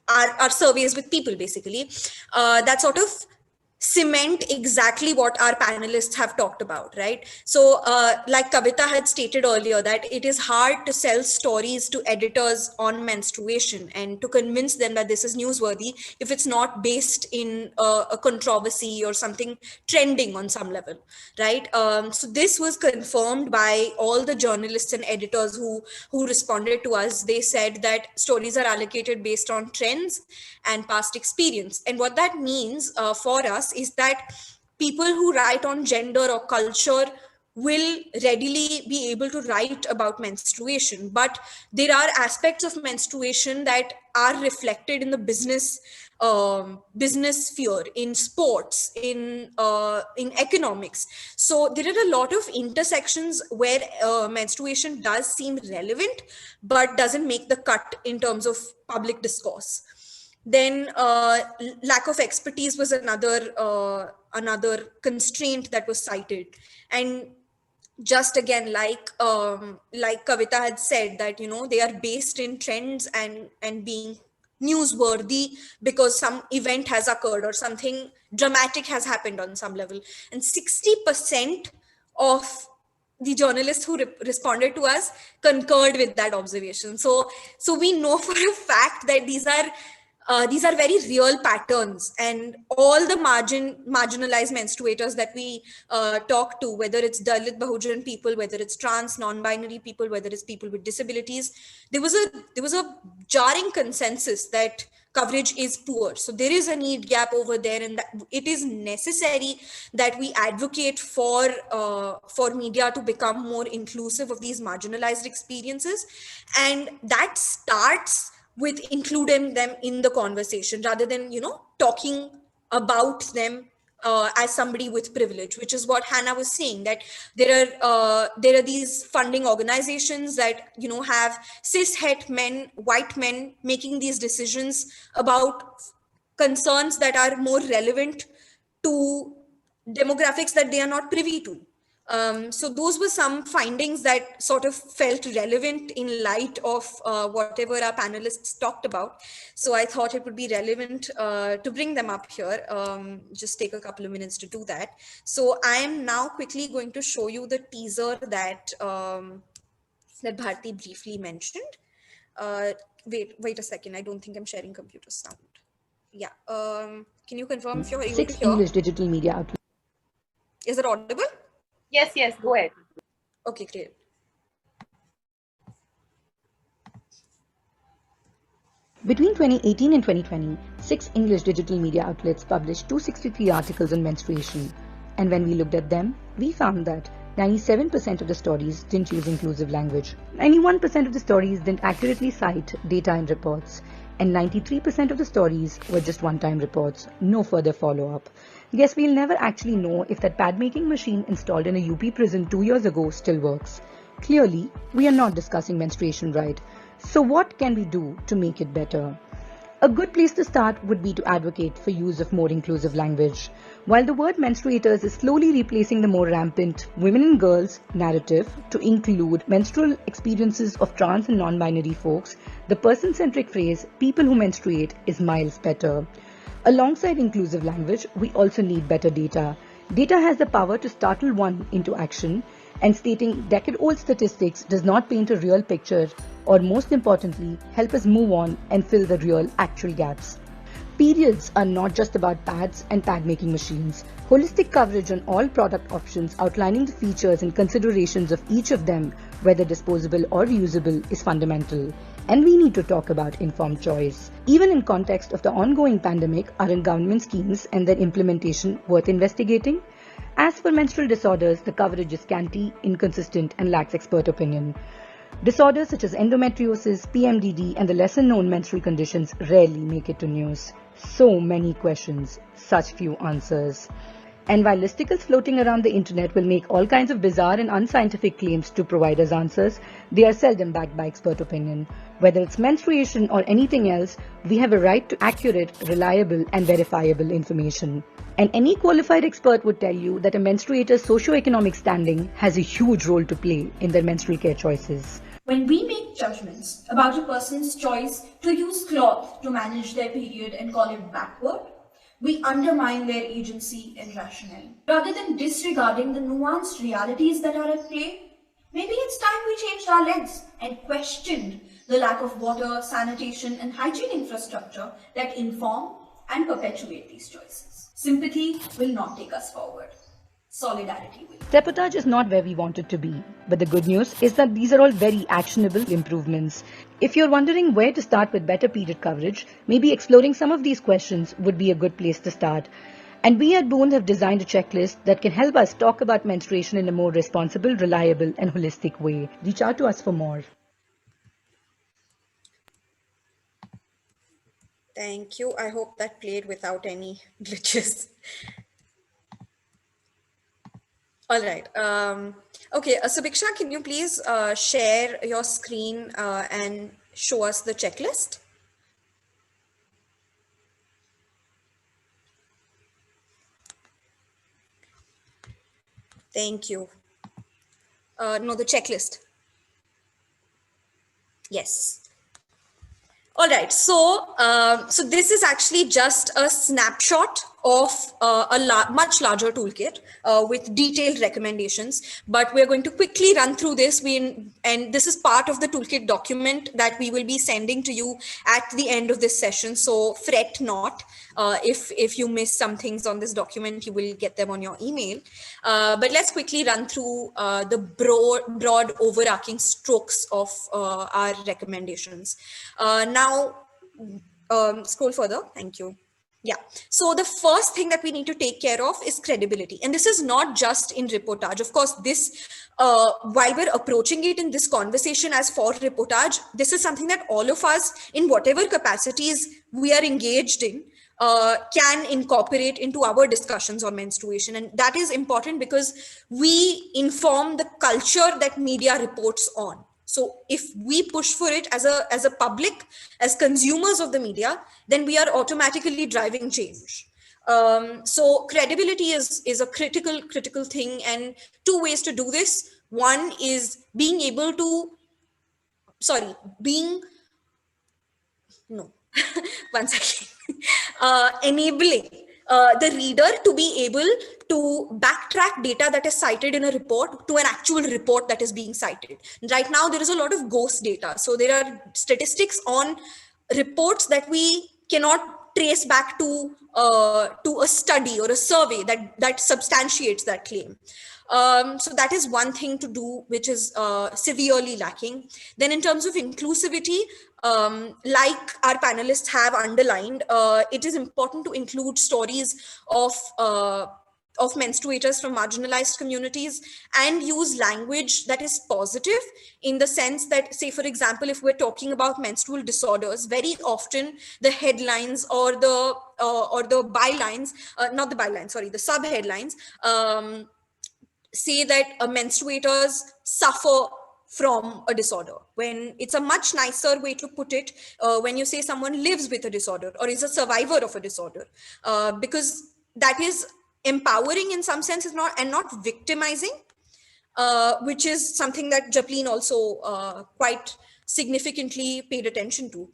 our surveys with people, basically, that sort of cement exactly what our panelists have talked about, right? So like Kavitha had stated earlier, that it is hard to sell stories to editors on menstruation and to convince them that this is newsworthy if it's not based in a controversy or something trending on some level, right? So this was confirmed by all the journalists and editors who responded to us. They said that stories are allocated based on trends and past experience. And what that means for us is that people who write on gender or culture will readily be able to write about menstruation, but there are aspects of menstruation that are reflected in the business sphere, in sports, in economics. So there are a lot of intersections where menstruation does seem relevant but doesn't make the cut in terms of public discourse. Then lack of expertise was another constraint that was cited. And just again, like Kavitha had said, that they are based in trends and being newsworthy because some event has occurred or something dramatic has happened on some level. And 60% of the journalists who responded to us concurred with that observation. So we know for a fact that these are very real patterns, and all the marginalized menstruators that we talk to, whether it's Dalit Bahujan people, whether it's trans, non-binary people, whether it's people with disabilities, there was a jarring consensus that coverage is poor. So there is a need gap over there, and that it is necessary that we advocate for media to become more inclusive of these marginalized experiences, and that starts with including them in the conversation rather than talking about them as somebody with privilege, which is what Hannah was saying, that there are these funding organizations that have cis-het men, white men making these decisions about concerns that are more relevant to demographics that they are not privy to. So those were some findings that sort of felt relevant in light of whatever our panelists talked about. So I thought it would be relevant to bring them up here. Just take a couple of minutes to do that. So I am now quickly going to show you the teaser that that Bharti briefly mentioned. Wait a second. I don't think I'm sharing computer sound. Yeah. Can you confirm if you're able to hear? 6 English digital media outlets. Is it audible? Yes, go ahead. Okay, great. Between 2018 and 2020, 6 English digital media outlets published 263 articles on menstruation. And when we looked at them, we found that 97% of the stories didn't use inclusive language, 91% of the stories didn't accurately cite data and reports, and 93% of the stories were just one-time reports, no further follow-up. Guess we'll never actually know if that pad-making machine installed in a UP prison 2 years ago still works. Clearly, we are not discussing menstruation right. So what can we do to make it better? A good place to start would be to advocate for use of more inclusive language. While the word menstruators is slowly replacing the more rampant women and girls narrative to include menstrual experiences of trans and non-binary folks, the person-centric phrase people who menstruate is miles better. Alongside inclusive language, we also need better data. Data has the power to startle one into action, and stating decade-old statistics does not paint a real picture, or most importantly, help us move on and fill the real, actual gaps. Periods are not just about pads and pad-making machines. Holistic coverage on all product options outlining the features and considerations of each of them, whether disposable or reusable, is fundamental. And we need to talk about informed choice. Even in context of the ongoing pandemic, aren't government schemes and their implementation worth investigating? As for menstrual disorders, the coverage is scanty, inconsistent, and lacks expert opinion. Disorders such as endometriosis, PMDD, and the lesser-known menstrual conditions rarely make it to news. So many questions, such few answers. And while listicles floating around the internet will make all kinds of bizarre and unscientific claims to provide us answers, they are seldom backed by expert opinion. Whether it's menstruation or anything else, we have a right to accurate, reliable, and verifiable information. And any qualified expert would tell you that a menstruator's socioeconomic standing has a huge role to play in their menstrual care choices. When we make judgments about a person's choice to use cloth to manage their period and call it backward, we undermine their agency and rationale. Rather than disregarding the nuanced realities that are at play, maybe it's time we changed our lens and questioned the lack of water, sanitation, and hygiene infrastructure that inform and perpetuate these choices. Sympathy will not take us forward. Solidarity will. Reportage is not where we want it to be, but the good news is that these are all very actionable improvements. If you're wondering where to start with better period coverage, maybe exploring some of these questions would be a good place to start. And we at Boondh have designed a checklist that can help us talk about menstruation in a more responsible, reliable, and holistic way. Reach out to us for more. Thank you. I hope that played without any glitches. All right. Okay, so Bhiksha, can you please share your screen and show us the checklist? Thank you. No, the checklist. Yes. All right, so so this is actually just a snapshot of a much larger toolkit with detailed recommendations, but we're going to quickly run through this. And this is part of the toolkit document that we will be sending to you at the end of this session. So fret not. If you miss some things on this document, you will get them on your email. But let's quickly run through the broad overarching strokes of our recommendations. Now, scroll further. Thank you. Yeah. So the first thing that we need to take care of is credibility. And this is not just in reportage. Of course, this, while we're approaching it in this conversation as for reportage, this is something that all of us in whatever capacities we are engaged in can incorporate into our discussions on menstruation. And that is important because we inform the culture that media reports on. So if we push for it as a public, as consumers of the media, then we are automatically driving change. So credibility is a critical thing, and two ways to do this. One is being able to, one second, enabling the reader to be able to backtrack data that is cited in a report to an actual report that is being cited. Right now, there is a lot of ghost data. So there are statistics on reports that we cannot trace back to a study or a survey that substantiates that claim. So that is one thing to do, which is severely lacking. Then in terms of inclusivity, like our panelists have underlined, it is important to include stories of menstruators from marginalized communities and use language that is positive, in the sense that, say, for example, if we're talking about menstrual disorders, very often the headlines or the bylines, not the bylines, sorry, the subheadlines, say that menstruators suffer from a disorder, when it's a much nicer way to put it when you say someone lives with a disorder or is a survivor of a disorder, because that is empowering in some sense, and not victimizing, which is something that Japleen also quite significantly paid attention to.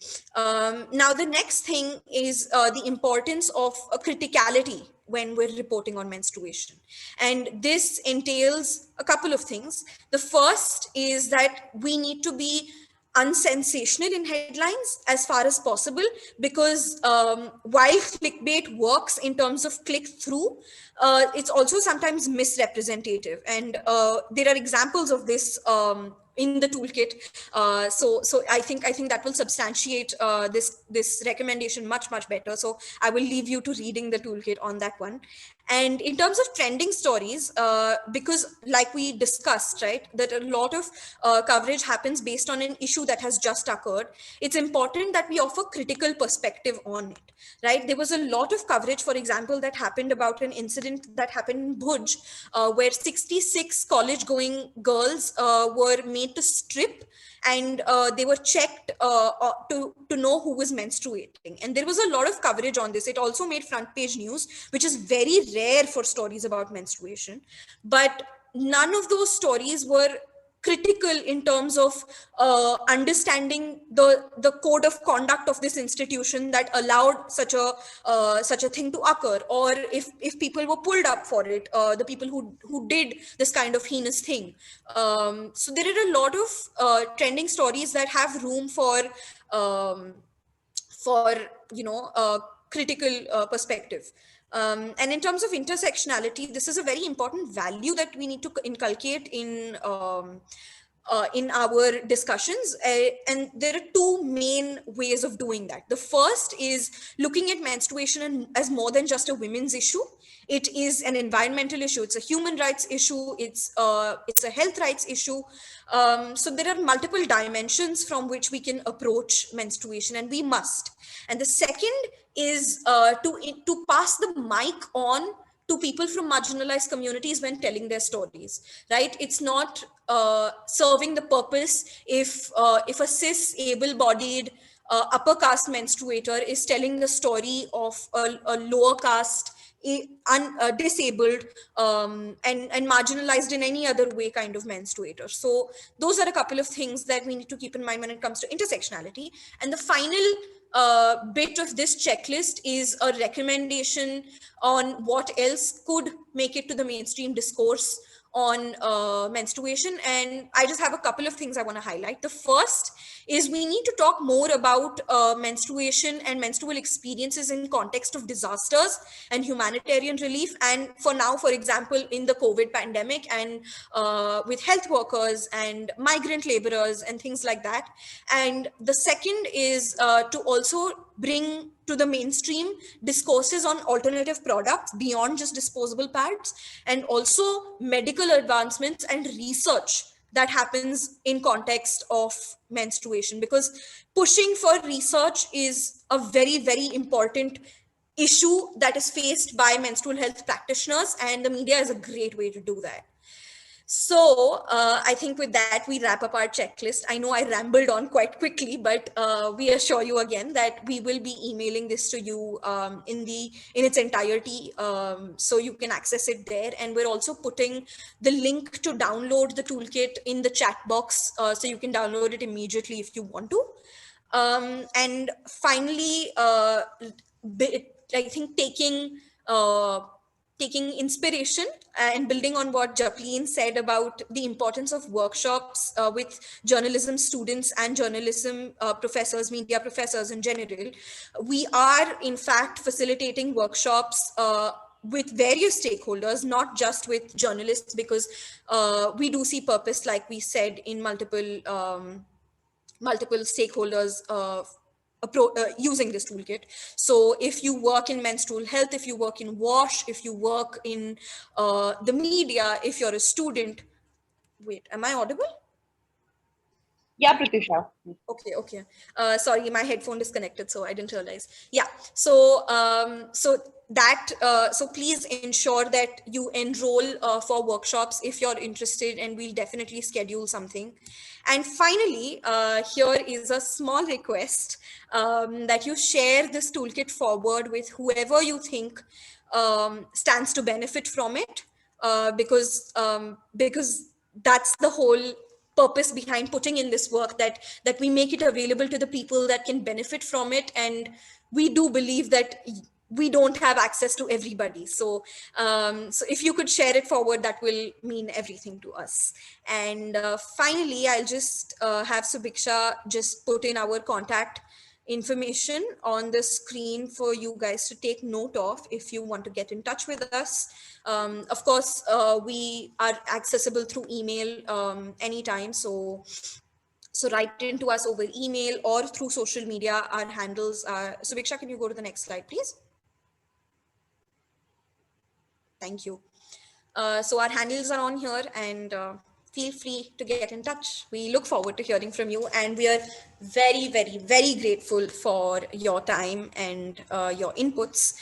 Now, the next thing is the importance of a criticality when we're reporting on menstruation. And this entails a couple of things. The first is that we need to be unsensational in headlines as far as possible, because while clickbait works in terms of click-through, it's also sometimes misrepresentative. And there are examples of this in the toolkit. So I think that will substantiate this recommendation much better. So I will leave you to reading the toolkit on that one. And in terms of trending stories, because like we discussed, right, that a lot of coverage happens based on an issue that has just occurred, it's important that we offer critical perspective on it, right? There was a lot of coverage, for example, that happened about an incident that happened in Boondh, where 66 college-going girls were made to strip, and they were checked to know who was menstruating. And there was a lot of coverage on this. It also made front page news, which is very rare for stories about menstruation. But none of those stories were critical in terms of understanding the code of conduct of this institution that allowed such a thing to occur, or if people were pulled up for it, the people who did this kind of heinous thing. So there are a lot of trending stories that have room for critical perspective. And in terms of intersectionality, this is a very important value that we need to inculcate in our discussions. And there are two main ways of doing that. The first is looking at menstruation as more than just a women's issue. It is an environmental issue. It's a human rights issue. It's a health rights issue. So there are multiple dimensions from which we can approach menstruation, and we must. And the second is to pass the mic on to people from marginalized communities when telling their stories, right? It's not serving the purpose if a cis able-bodied upper caste menstruator is telling the story of a lower caste disabled and marginalized in any other way kind of menstruator. So those are a couple of things that we need to keep in mind when it comes to intersectionality. And the final bit of this checklist is a recommendation on what else could make it to the mainstream discourse on menstruation. And I just have a couple of things I want to highlight. The first is we need to talk more about menstruation and menstrual experiences in context of disasters and humanitarian relief. And for now, for example, in the COVID pandemic, and with health workers and migrant laborers and things like that. And the second is to also bring to the mainstream discourses on alternative products beyond just disposable pads, and also medical advancements and research that happens in context of menstruation, because pushing for research is a very, very important issue that is faced by menstrual health practitioners, and the media is a great way to do that. So I think with that, we wrap up our checklist. I know I rambled on quite quickly, but we assure you again that we will be emailing this to you in its entirety, so you can access it there. And we're also putting the link to download the toolkit in the chat box, so you can download it immediately if you want to. And finally, I think taking inspiration and building on what Japleen said about the importance of workshops with journalism students and journalism professors, media professors in general, we are in fact facilitating workshops with various stakeholders, not just with journalists, because we do see purpose, like we said, in multiple stakeholders using this toolkit. So if you work in menstrual health, if you work in WASH, if you work in the media, if you're a student, wait, am I audible? Yeah, Pratisha. Okay. Sorry, my headphone disconnected, so I didn't realize. Yeah, so so please ensure that you enroll for workshops if you're interested, and we'll definitely schedule something. And finally, here is a small request that you share this toolkit forward with whoever you think stands to benefit from it, because that's the whole purpose behind putting in this work, that we make it available to the people that can benefit from it. And we do believe that we don't have access to everybody. So so if you could share it forward, that will mean everything to us. And finally, I'll just have Subiksha just put in our contact information on the screen for you guys to take note of if you want to get in touch with us. Of course, we are accessible through email anytime. So write into us over email or through social media. Our handles are, Subiksha, can you go to the next slide, please? Thank you. So our handles are on here, and feel free to get in touch. We look forward to hearing from you, and we are very, very, very grateful for your time and your inputs.